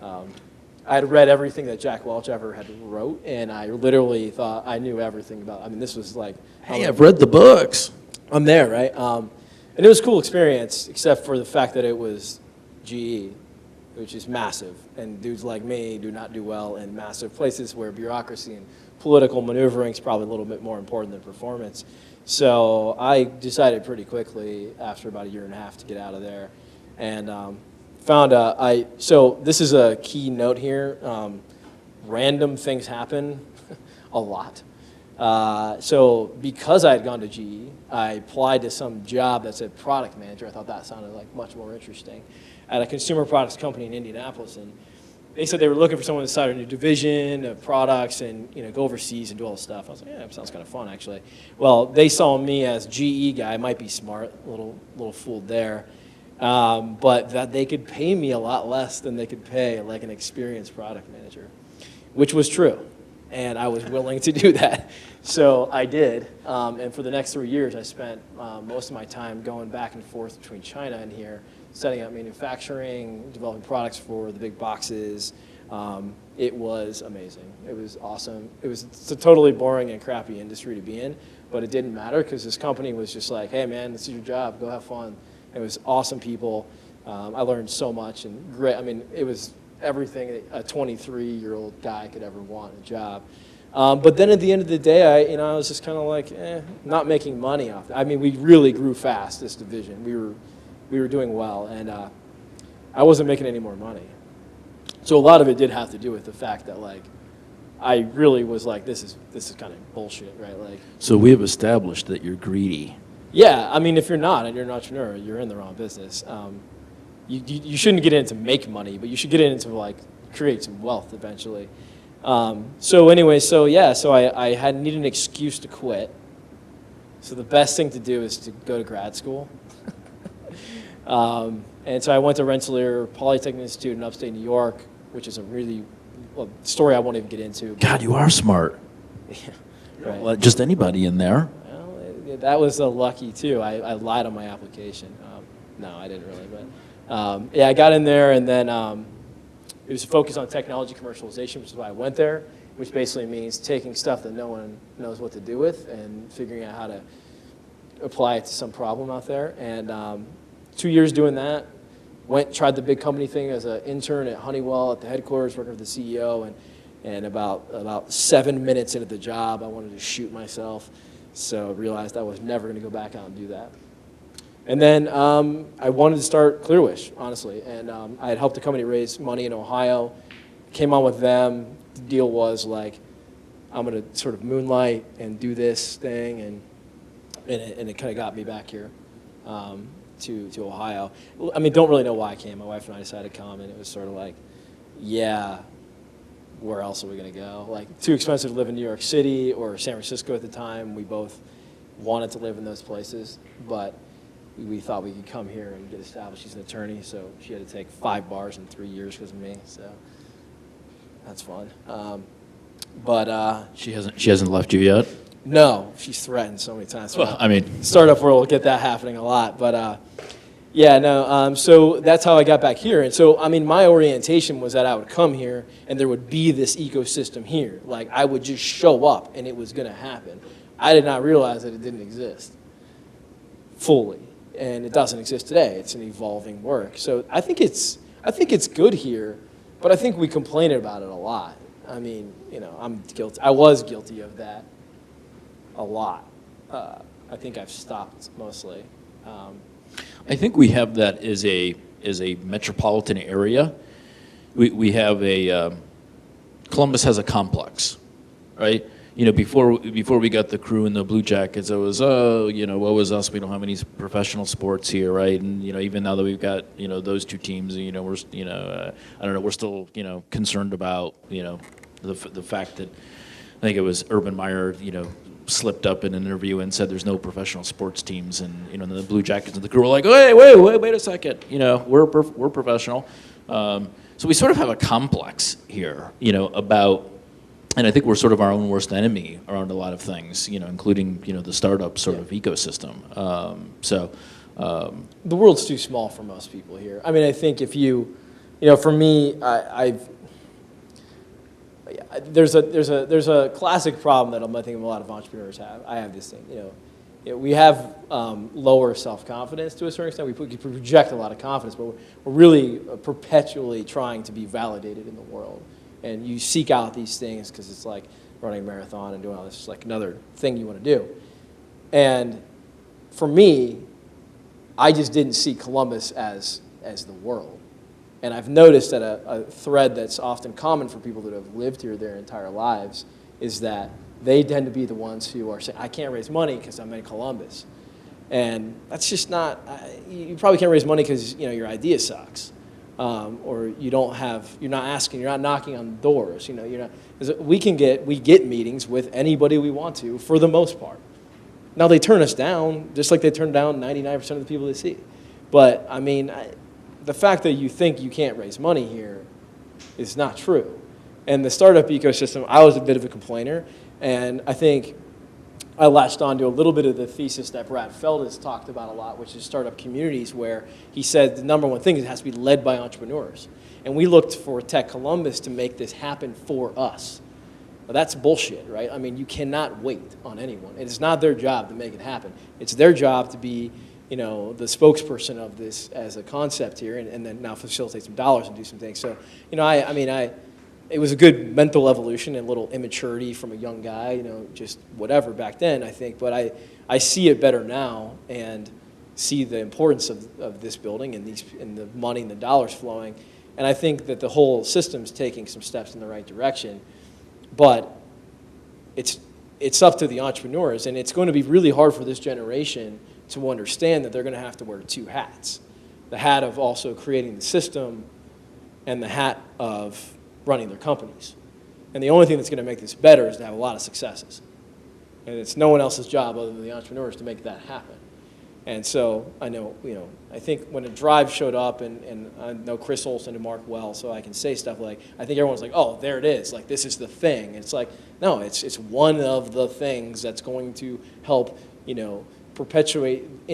I had read everything that Jack Welch ever had wrote, and I literally thought I knew everything about it. I mean, this was like, hey, I've read the books. I'm there, right? And it was a cool experience, except for the fact that it was GE, which is massive, and dudes like me do not do well in massive places where bureaucracy and political maneuvering is probably a little bit more important than performance. So I decided pretty quickly after about a year and a half to get out of there, and so this is a key note here. Random things happen a lot. So because I had gone to GE, I applied to some job that said product manager. I thought that sounded like much more interesting at a consumer products company in Indianapolis, and they said they were looking for someone to start a new division of products and go overseas and do all this stuff. I was like, yeah, that sounds kind of fun actually. Well, they saw me as GE guy, might be smart, a little fooled there, but that they could pay me a lot less than they could pay like an experienced product manager, which was true, and I was willing to do that. So I did, and for the next 3 years, I spent most of my time going back and forth between China and here, setting up manufacturing, developing products for the big boxes. It was amazing. It was awesome. It's a totally boring and crappy industry to be in, but it didn't matter because this company was just like, hey man, this is your job, go have fun. It was awesome people. I learned so much and great. I mean, it was everything a 23-year-old guy could ever want in a job. But then at the end of the day, I was just kind of like, not making money off it. I mean, we really grew fast, this division. We were doing well, and I wasn't making any more money. So a lot of it did have to do with the fact that, like, I really was like, this is kind of bullshit, right? Like, So we have established that you're greedy. yeah, I mean, if you're not and you're an entrepreneur, you're in the wrong business. You shouldn't get in to make money, but you should get in to, like, create some wealth eventually. So I needed an excuse to quit. So the best thing to do is to go to grad school. And so I went to Rensselaer Polytechnic Institute in upstate New York, which is a really story I won't even get into. God, you are smart. Yeah, Don't right. let just anybody in there. Well, that was lucky too. I lied on my application. No, I didn't really, but yeah, I got in there, and then it was focused on technology commercialization, which is why I went there, which basically means taking stuff that no one knows what to do with and figuring out how to apply it to some problem out there. And 2 years doing that, tried the big company thing as an intern at Honeywell at the headquarters, working with the CEO, and about 7 minutes into the job, I wanted to shoot myself, so I realized I was never going to go back out and do that. And then I wanted to start Clearwish, honestly, and I had helped the company raise money in Ohio, came on with them. The deal was like, I'm going to sort of moonlight and do this thing, and it kind of got me back here. To Ohio. I mean, don't really know why I came. My wife and I decided to come, and it was sort of like, yeah, where else are we going to go? Like, too expensive to live in New York City or San Francisco at the time. We both wanted to live in those places, but we thought we could come here and get established. She's an attorney, so she had to take 5 bars in 3 years because of me, so that's fun. She hasn't left you yet. No, she's threatened so many times. Well, I mean, Startup world will get that happening a lot, but so that's how I got back here. And so, I mean, my orientation was that I would come here and there would be this ecosystem here. Like, I would just show up and it was going to happen. I did not realize that it didn't exist fully, and it doesn't exist today. It's an evolving work. So I think it's good here, but I think we complain about it a lot. I mean, I'm guilty. I was guilty of that a lot. I think I've stopped mostly. I think we have that as a metropolitan area. We have Columbus has a complex, right? Before we got the crew and the Blue Jackets, it was woe is us. We don't have any professional sports here, right? And even now that we've got those two teams, we're I don't know, we're still concerned about the fact that I think it was Urban Meyer slipped up in an interview and said there's no professional sports teams, and the Blue Jackets and the crew were like, wait a second, we're professional. So we sort of have a complex here, about, and I think we're sort of our own worst enemy around a lot of things, including the startup sort of ecosystem. The world's too small for most people here. I mean, I think if for me, there's a classic problem that I think a lot of entrepreneurs have. I have this thing, we have lower self-confidence to a certain extent. We project a lot of confidence, but we're really perpetually trying to be validated in the world. And you seek out these things because it's like running a marathon and doing all this. It's like another thing you want to do. And for me, I just didn't see Columbus as the world. And I've noticed that a thread that's often common for people that have lived here their entire lives is that they tend to be the ones who are saying, I can't raise money because I'm in Columbus. And that's just not, you probably can't raise money because your idea sucks. Or you're not knocking on doors. We get meetings with anybody we want to for the most part. Now they turn us down, just like they turn down 99% of the people they see. But I mean, the fact that you think you can't raise money here is not true. And the startup ecosystem, I was a bit of a complainer, and I think I latched on to a little bit of the thesis that Brad Feld has talked about a lot, which is startup communities, where he said the number one thing is it has to be led by entrepreneurs. And we looked for Tech Columbus to make this happen for us. Well, that's bullshit, right? I mean, you cannot wait on anyone. It's not their job to make it happen. It's their job to be the spokesperson of this as a concept here, and then now facilitate some dollars and do some things. So, it was a good mental evolution and a little immaturity from a young guy, just whatever back then, I think. But I see it better now and see the importance of this building and the money and the dollars flowing. And I think that the whole system's taking some steps in the right direction. But it's up to the entrepreneurs, and it's going to be really hard for this generation to understand that they're going to have to wear two hats. The hat of also creating the system and the hat of running their companies. And the only thing that's going to make this better is to have a lot of successes. And it's no one else's job other than the entrepreneurs to make that happen. And so I know, I think when a Drive showed up, and I know Chris Olson and Mark well, so I can say stuff like, I think everyone's like, oh, there it is. Like, this is the thing. And it's like, no, it's one of the things that's going to help, perpetuate,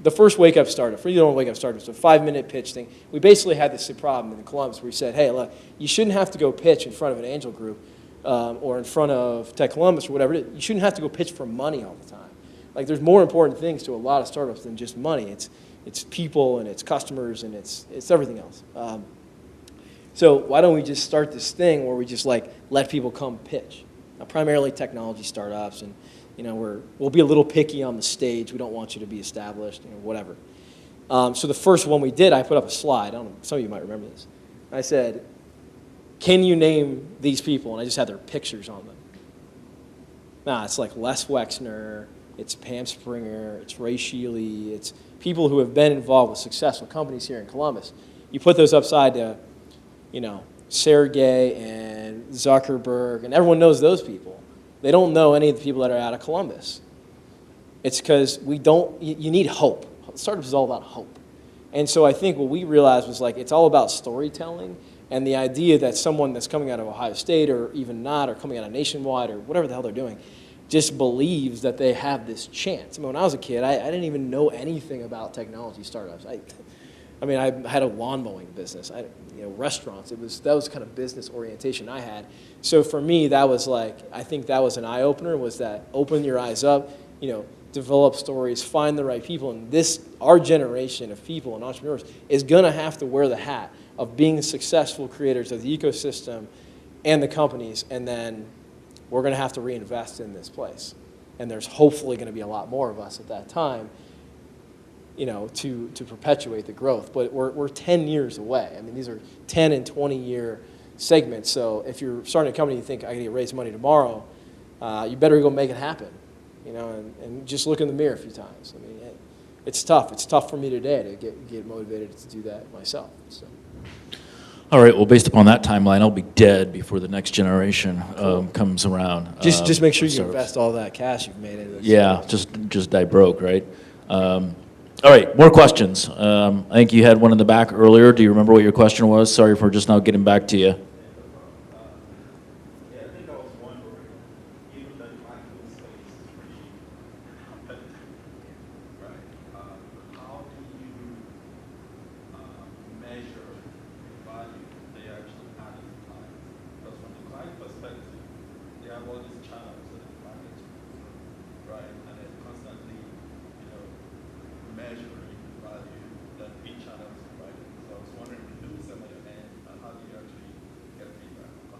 the first WakeUp StartUp, for you don't know WakeUp StartUp, it's a 5-minute pitch thing. We basically had this problem in Columbus where we said, hey, look, you shouldn't have to go pitch in front of an angel group or in front of Tech Columbus or whatever it is. You shouldn't have to go pitch for money all the time. Like, there's more important things to a lot of startups than just money. It's people, and it's customers, and it's everything else. So why don't we just start this thing where we just let people come pitch? Now, primarily technology startups, and we'll be a little picky on the stage. We don't want you to be established, whatever. So the first one we did, I put up a slide. I don't know, some of you might remember this. I said, can you name these people? And I just had their pictures on them. Nah, it's like Les Wexner, it's Pam Springer, it's Ray Sheely, it's people who have been involved with successful companies here in Columbus. You put those upside to, Sergey and Zuckerberg, and everyone knows those people. They don't know any of the people that are out of Columbus. It's because you need hope. Startups is all about hope. And so I think what we realized was it's all about storytelling, and the idea that someone that's coming out of Ohio State or even not, or coming out of Nationwide or whatever the hell they're doing, just believes that they have this chance. I mean, when I was a kid, I didn't even know anything about technology startups. I had a lawn mowing business. Restaurants. That was kind of business orientation I had. So for me, that was I think that was an eye opener. Was that open your eyes up, develop stories, find the right people, and our generation of people and entrepreneurs is going to have to wear the hat of being successful creators of the ecosystem and the companies, and then we're going to have to reinvest in this place. And there's hopefully going to be a lot more of us at that time, to perpetuate the growth. But we're 10 years away. I mean, these are 10 and 20-year segments. So if you're starting a company and you think, I got to raise money tomorrow, you better go make it happen, and just look in the mirror a few times. I mean, it's tough. It's tough for me today to get motivated to do that myself. So. All right, well, based upon that timeline, I'll be dead before the next generation comes around. Just make sure you invest all that cash you've made into this. Yeah, just die broke, right? All right, more questions. I think you had one in the back earlier. Do you remember what your question was? Sorry for just now getting back to you. I think I was wondering, even though marketing space is pretty competitive, right? How do you measure the value they actually add to the client? Because from the client perspective, they have all these channels that they market to, right? And they're constantly, measuring the value that each channel is providing. So I was wondering, if you do this on your end, how do you actually get feedback from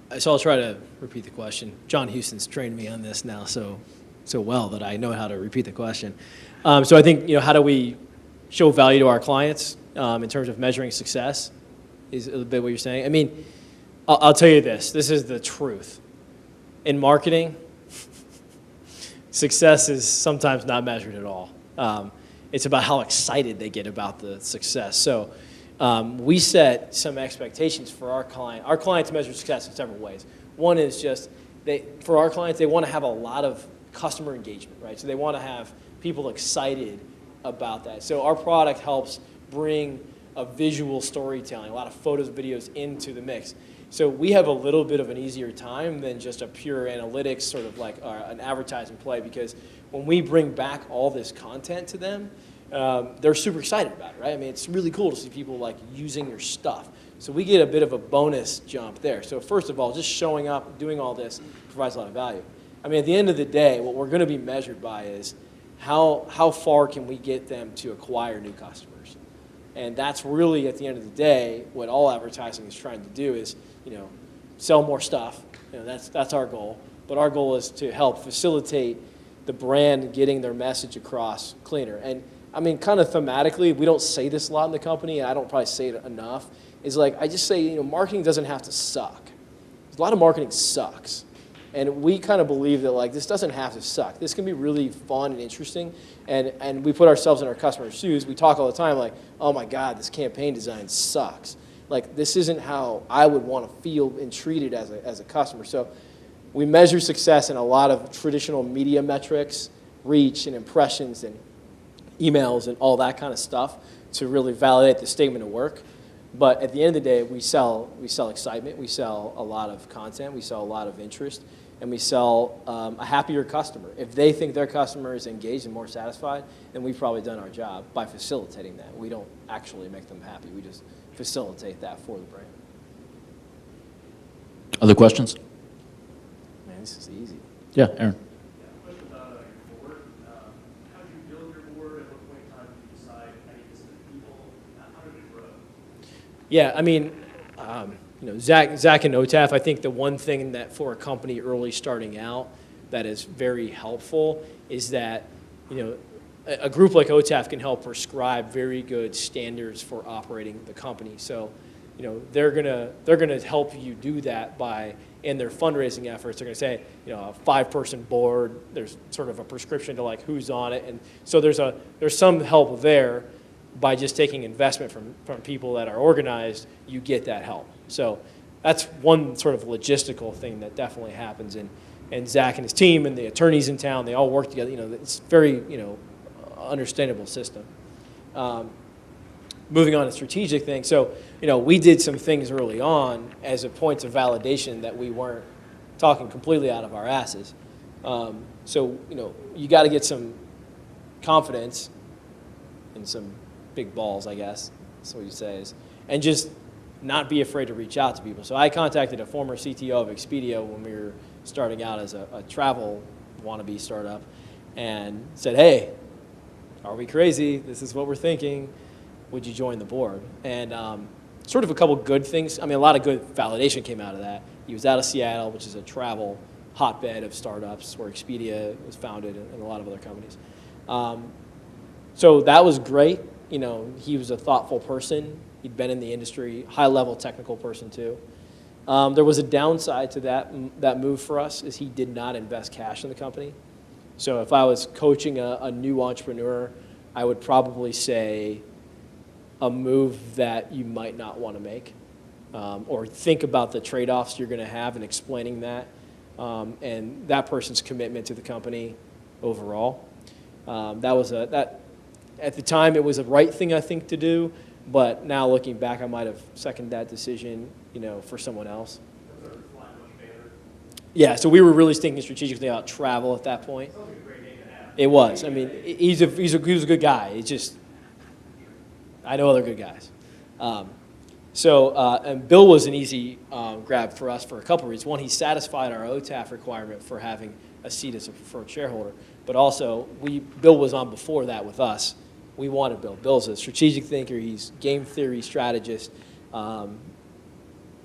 clients? So I'll try to repeat the question. John Houston's trained me on this now, so so well that I know how to repeat the question. So I think, how do we show value to our clients in terms of measuring success is a bit what you're saying. I mean, I'll tell you this is the truth. In marketing, success is sometimes not measured at all. It's about how excited they get about the success. So we set some expectations for our client. Our clients measure success in several ways. One is just, for our clients, they want to have a lot of customer engagement, right? So they want to have people excited about that. So our product helps bring a visual storytelling, a lot of photos, videos into the mix. So we have a little bit of an easier time than just a pure analytics, sort of like an advertising play, because when we bring back all this content to them, they're super excited about it, right? I mean, it's really cool to see people like using your stuff. So we get a bit of a bonus jump there. So first of all, just showing up, doing all this provides a lot of value. I mean, at the end of the day, what we're going to be measured by is how far can we get them to acquire new customers. And that's really, at the end of the day, what all advertising is trying to do is, sell more stuff. That's our goal. But our goal is to help facilitate the brand getting their message across cleaner. And I mean, kind of thematically, we don't say this a lot in the company, and I don't probably say it enough, is like, I just say, marketing doesn't have to suck. A lot of marketing sucks. And we kind of believe that, like, this doesn't have to suck. This can be really fun and interesting. And we put ourselves in our customers' shoes. We talk all the time like, oh my God, this campaign design sucks. Like, this isn't how I would want to feel and treated as a customer. So we measure success in a lot of traditional media metrics, reach and impressions and emails and all that kind of stuff to really validate the statement of work. But at the end of the day, we sell excitement, we sell a lot of content, we sell a lot of interest, and we sell a happier customer. If they think their customer is engaged and more satisfied, then we've probably done our job by facilitating that. We don't actually make them happy. We just facilitate that for the brand. Other questions? Man, this is easy. Yeah, Aaron. Question about your board. How did you build your board? At what point in time did you decide how you listen to people? How did it grow? Yeah, I mean, Zach and AuTAF, I think the one thing that for a company early starting out that is very helpful is that, a group like AuTAF can help prescribe very good standards for operating the company. So, they're gonna help you do that by, in their fundraising efforts, they're gonna say, a 5-person board, there's sort of a prescription to like who's on it. And so there's some help there. By just taking investment from people that are organized, you get that help. So that's one sort of logistical thing that definitely happens. And Zach and his team and the attorneys in town, they all work together. It's very, understandable system. Moving on to strategic things. So, we did some things early on as a point of validation that we weren't talking completely out of our asses. So, you got to get some confidence and some big balls, I guess, that's what you say, and just not be afraid to reach out to people. So I contacted a former CTO of Expedia when we were starting out as a travel wannabe startup and said, hey, are we crazy? This is what we're thinking. Would you join the board? And sort of a couple good things. I mean, a lot of good validation came out of that. He was out of Seattle, which is a travel hotbed of startups where Expedia was founded and a lot of other companies. So that was great. He was a thoughtful person. He'd been in the industry, high-level technical person too. There was a downside to that move for us is he did not invest cash in the company. So if I was coaching a new entrepreneur, I would probably say a move that you might not want to make, or think about the trade-offs you're going to have in explaining that, and that person's commitment to the company overall. At the time, it was the right thing, I think, to do, but now looking back, I might have seconded that decision, for someone else. Yeah, so we were really thinking strategically about travel at that point. Sounds like a great name to have. It was. I mean, he was a good guy. It's just, I know other good guys. And Bill was an easy grab for us for a couple of reasons. One, he satisfied our AuTAF requirement for having a seat as a preferred shareholder, but also Bill was on before that with us. We wanted Bill. Bill's a strategic thinker. He's game theory strategist.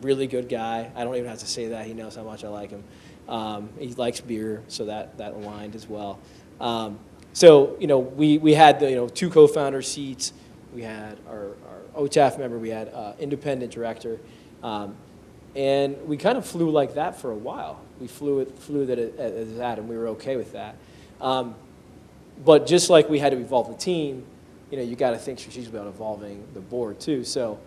Really good guy. I don't even have to say that. He knows how much I like him. He likes beer, so that aligned as well. So, we had the, 2 co-founder seats. We had our AuTAF member. We had independent director. And we kind of flew like that for a while. We flew that as that, and we were okay with that. But just like we had to evolve the team, you got to think strategically about evolving the board too. So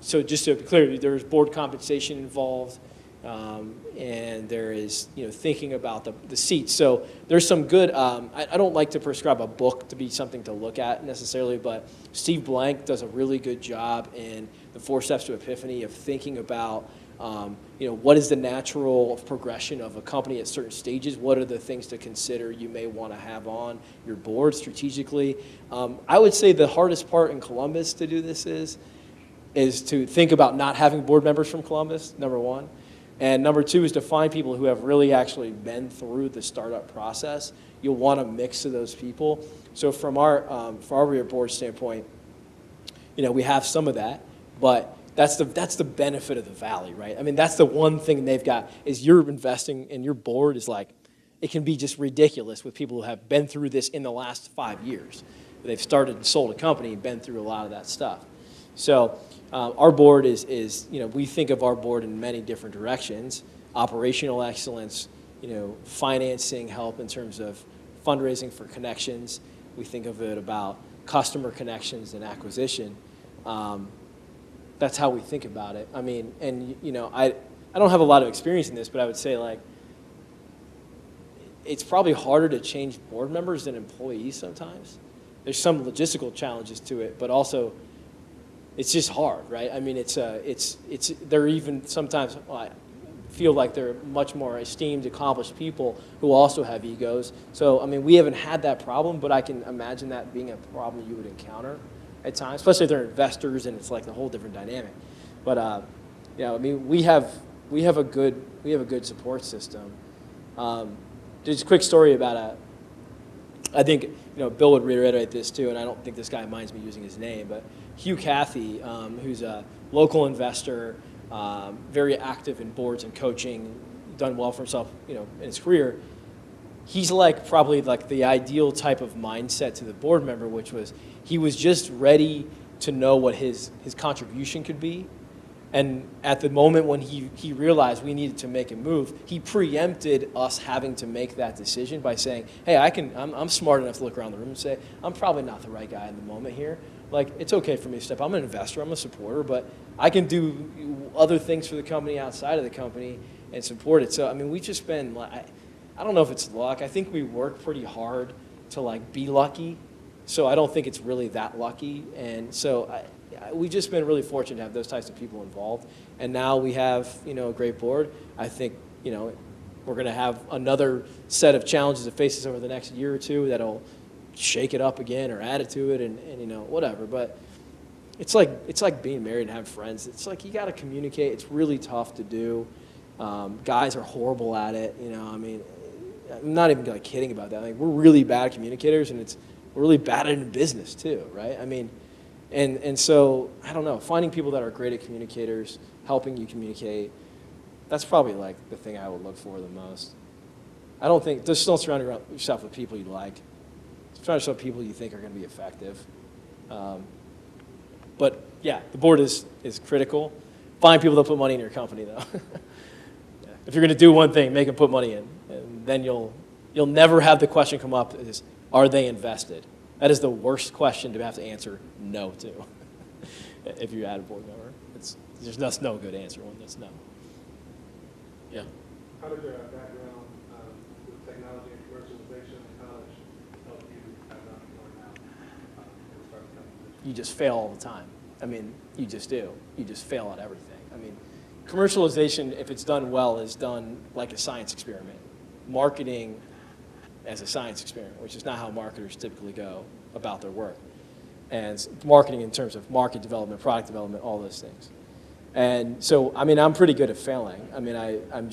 just to be clear, there's board compensation involved, and there is thinking about the seats. So there's some good. I don't like to prescribe a book to be something to look at necessarily, but Steve Blank does a really good job in the 4 Steps to Epiphany of thinking about what is the natural progression of a company at certain stages? What are the things to consider you may want to have on your board strategically? I would say the hardest part in Columbus to do this is to think about not having board members from Columbus, number 1. And number 2 is to find people who have really actually been through the startup process. You'll want a mix of those people. So from our board standpoint, we have some of that, but that's the benefit of the Valley, right? I mean, that's the one thing they've got is you're investing, and your board is like, it can be just ridiculous with people who have been through this in the last 5 years. They've started and sold a company and been through a lot of that stuff. So our board is we think of our board in many different directions: operational excellence, financing help in terms of fundraising for connections. We think of it about customer connections and acquisition. That's how we think about it. I mean, and I don't have a lot of experience in this, but I would say it's probably harder to change board members than employees sometimes. There's some logistical challenges to it, but also it's just hard, right? I mean, they're even sometimes, I feel like they're much more esteemed, accomplished people who also have egos. So, I mean, we haven't had that problem, but I can imagine that being a problem you would encounter at times, especially if they're investors and it's like a whole different dynamic. But I mean, we have a good support system. Just a quick story about I think Bill would reiterate this too, and I don't think this guy minds me using his name, but Hugh Cathy, who's a local investor, very active in boards and coaching, done well for himself, in his career. He's probably the ideal type of mindset to the board member, which was he was just ready to know what his contribution could be. And at the moment when he realized we needed to make a move, he preempted us having to make that decision by saying, hey, I'm smart enough to look around the room and say, I'm probably not the right guy in the moment here. It's okay for me to step. I'm an investor, I'm a supporter, but I can do other things for the company outside of the company and support it. So, I mean, we've just been, I don't know if it's luck. I think we work pretty hard to be lucky. So I don't think it's really that lucky. And so we've just been really fortunate to have those types of people involved. And now we have, a great board. I think, we're going to have another set of challenges to face us over the next year or two that'll shake it up again or add it to it and whatever. But it's like being married and having friends. It's you got to communicate. It's really tough to do. Guys are horrible at it. I mean, I'm not even kidding about that. We're really bad communicators, and we're really bad at it in business too, right? I mean, and so I don't know. Finding people that are great at communicators, helping you communicate, that's probably the thing I would look for the most. I don't think just don't surround yourself with people you like. Try to show people you think are going to be effective. But yeah, the board is critical. Find people that put money in your company, though. If you're going to do one thing, make them put money in, and then you'll never have the question come up: are they invested? That is the worst question to have to answer no to. If you're at a board member, there's just no good answer when there's no. Yeah. How did your background with technology and commercialization in college help you as an entrepreneur now? You just fail all the time. I mean, you just do. You just fail at everything. I mean, commercialization, if it's done well, is done like a science experiment. Marketing as a science experiment, which is not how marketers typically go about their work. And marketing in terms of market development, product development, all those things. And so, I mean, I'm pretty good at failing. I mean, I'm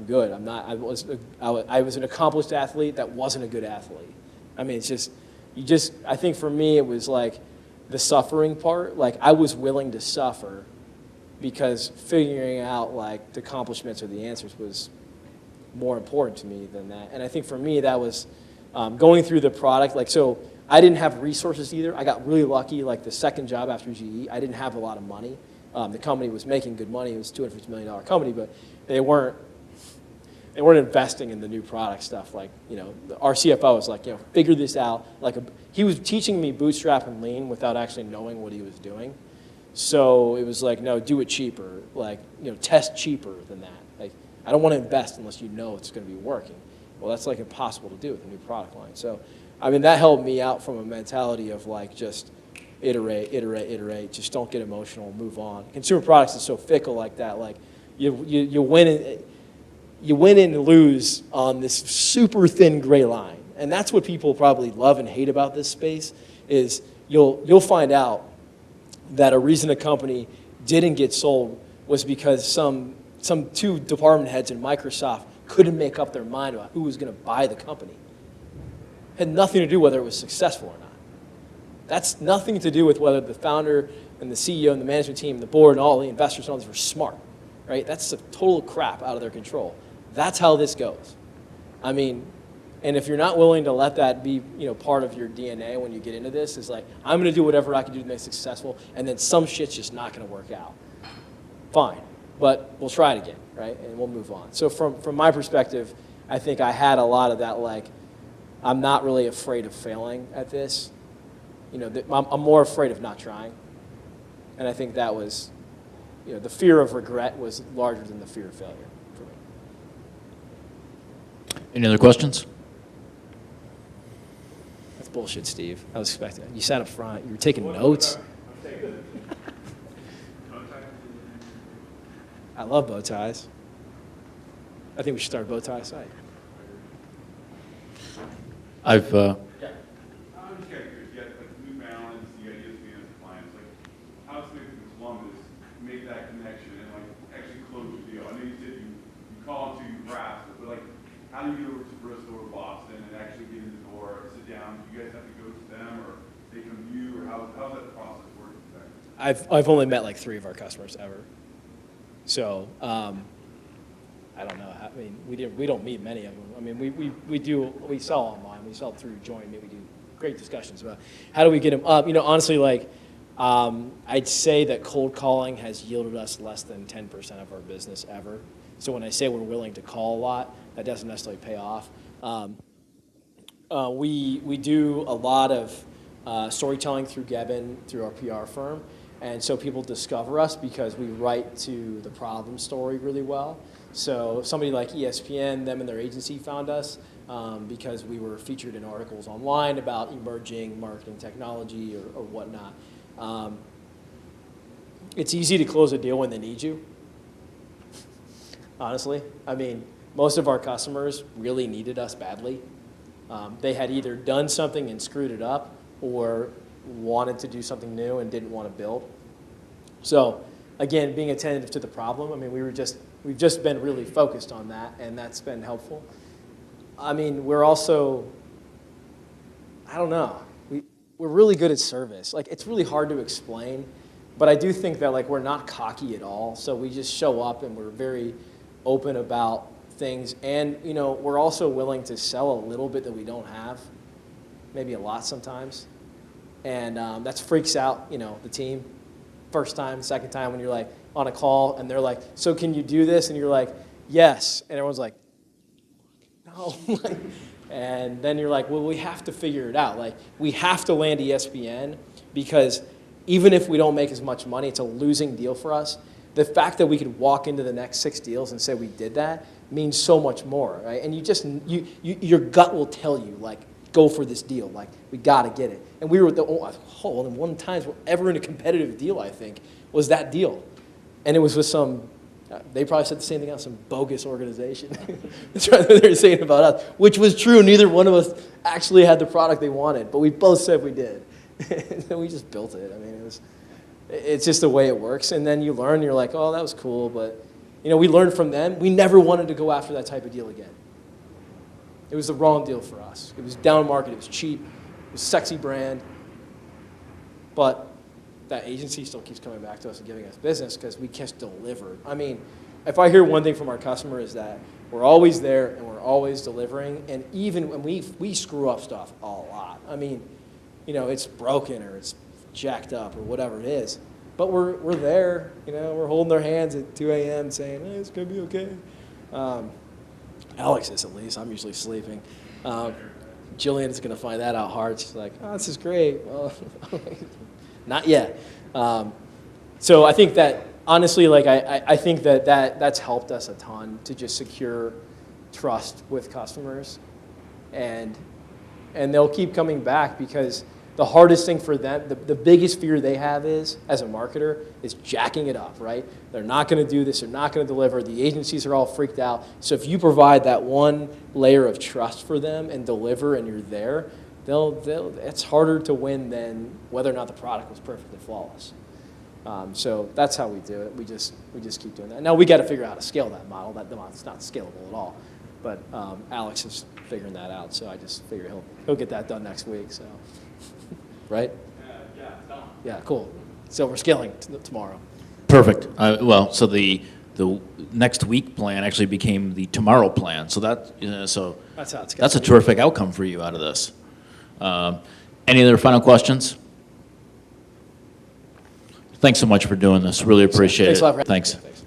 good. I was an accomplished athlete that wasn't a good athlete. I mean, I think for me it was the suffering part. I was willing to suffer because figuring out the accomplishments or the answers was more important to me than that. And I think for me, that was going through the product. Like, so I didn't have resources either. I got really lucky. Like the second job after GE, I didn't have a lot of money. The company was making good money. It was a $250 million company, but they weren't investing in the new product stuff. Like, our CFO was like, figure this out. Like, he was teaching me bootstrap and lean without actually knowing what he was doing. So it was like, no, do it cheaper. Like, test cheaper than that. Like, I don't want to invest unless you know it's going to be working. Well, that's like impossible to do with a new product line. So, I mean, that helped me out from a mentality of like just iterate, just don't get emotional, move on. Consumer products is so fickle like that. Like, you win and lose on this super thin gray line. And that's what people probably love and hate about this space is you'll find out that a reason a company didn't get sold was because some two department heads in Microsoft couldn't make up their mind about who was going to buy the company. It had nothing to do whether it was successful or not. That's nothing to do with whether the founder and the CEO and the management team and the board and all the investors and all these were smart, right? That's a total crap out of their control. That's how this goes. I mean, and if you're not willing to let that be, part of your DNA when you get into this, is like, I'm going to do whatever I can do to make it successful, and then some shit's just not going to work out. Fine, but we'll try it again, right? And we'll move on. So from my perspective, I think I had a lot of that, like, I'm not really afraid of failing at this. I'm more afraid of not trying. And I think that was, the fear of regret was larger than the fear of failure for me. Any other questions? That's bullshit, Steve. I was expecting it. You sat up front. You were taking notes. I love bow ties. I think we should start a bow tie site. I've I'm just curious, you got like New Balance, you got ESPN as clients, like how does somebody from Columbus make that connection and like actually close the deal? I know you said you call into Nebraska, but like how do you get over to Bristol or Boston and actually get in the door, sit down? Do you guys have to go to them or they come to you or how's that process work exactly? I've only met like 3 of our customers ever. So I don't know. I mean, we don't meet many of them. I mean, we sell online. We sell through Join Me. We do great discussions about how do we get them up. Honestly, like I'd say that cold calling has yielded us less than 10% of our business ever. So when I say we're willing to call a lot, that doesn't necessarily pay off. We do a lot of storytelling through Gebben, through our PR firm. And so people discover us because we write to the problem story really well. So somebody like ESPN, them and their agency found us because we were featured in articles online about emerging marketing technology or whatnot. It's easy to close a deal when they need you, honestly. I mean, most of our customers really needed us badly. They had either done something and screwed it up or wanted to do something new and didn't want to build. So again, being attentive to the problem, I mean, we've just been really focused on that, and that's been helpful. I mean, we're also, I don't know, we're really good at service. Like, it's really hard to explain, but I do think that, like, we're not cocky at all, so we just show up and we're very open about things, and, we're also willing to sell a little bit that we don't have, maybe a lot sometimes, and that freaks out, the team. First time, second time when you're like on a call and they're like, so can you do this? And you're like, yes. And everyone's like, no. And then you're like, well, we have to figure it out. Like, we have to land ESPN because even if we don't make as much money, it's a losing deal for us. The fact that we could walk into the next 6 deals and say we did that means so much more, right? And your gut will tell you, like, go for this deal. Like, we got to get it. And we were only one time we're ever in a competitive deal, I think, was that deal. And it was with they probably said the same thing on some bogus organization. That's what they were saying about us, which was true. Neither one of us actually had the product they wanted, but we both said we did. And we just built it. I mean, it's just the way it works. And then you learn, you're like, oh, that was cool. But, we learned from them. We never wanted to go after that type of deal again. It was the wrong deal for us. It was down market. It was cheap. It was a sexy brand. But that agency still keeps coming back to us and giving us business because we just delivered. I mean, if I hear one thing from our customer is that we're always there and we're always delivering, and even when we screw up stuff a lot. I mean, you know, it's broken or it's jacked up or whatever it is, but we're there, you know, we're holding their hands at 2 a.m. saying, hey, it's gonna be okay. Alex is, at least. I'm usually sleeping. Jillian is gonna find that out hard. She's like, oh, this is great. Well, not yet. So I think that, honestly, like I think that's helped us a ton to just secure trust with customers, and they'll keep coming back, because the hardest thing for them, the biggest fear they have is, as a marketer, is jacking it up, right? They're not going to do this, they're not going to deliver, the agencies are all freaked out. So if you provide that one layer of trust for them and deliver, and you're there, it's harder to win than whether or not the product was perfectly flawless. So that's how we do it. We just keep doing that. Now we got to figure out how to scale that model. That model's not scalable at all. But Alex is figuring that out. So I just figure he'll get that done next week. So, right? Yeah, it's done. Yeah, cool. So we're scaling tomorrow. Perfect. Well, so the next week plan actually became the tomorrow plan. So that's how it's that's a terrific outcome for you out of this. Any other final questions? Thanks so much for doing this. Really appreciate Thanks it. a lot for having me. Thanks. Thanks.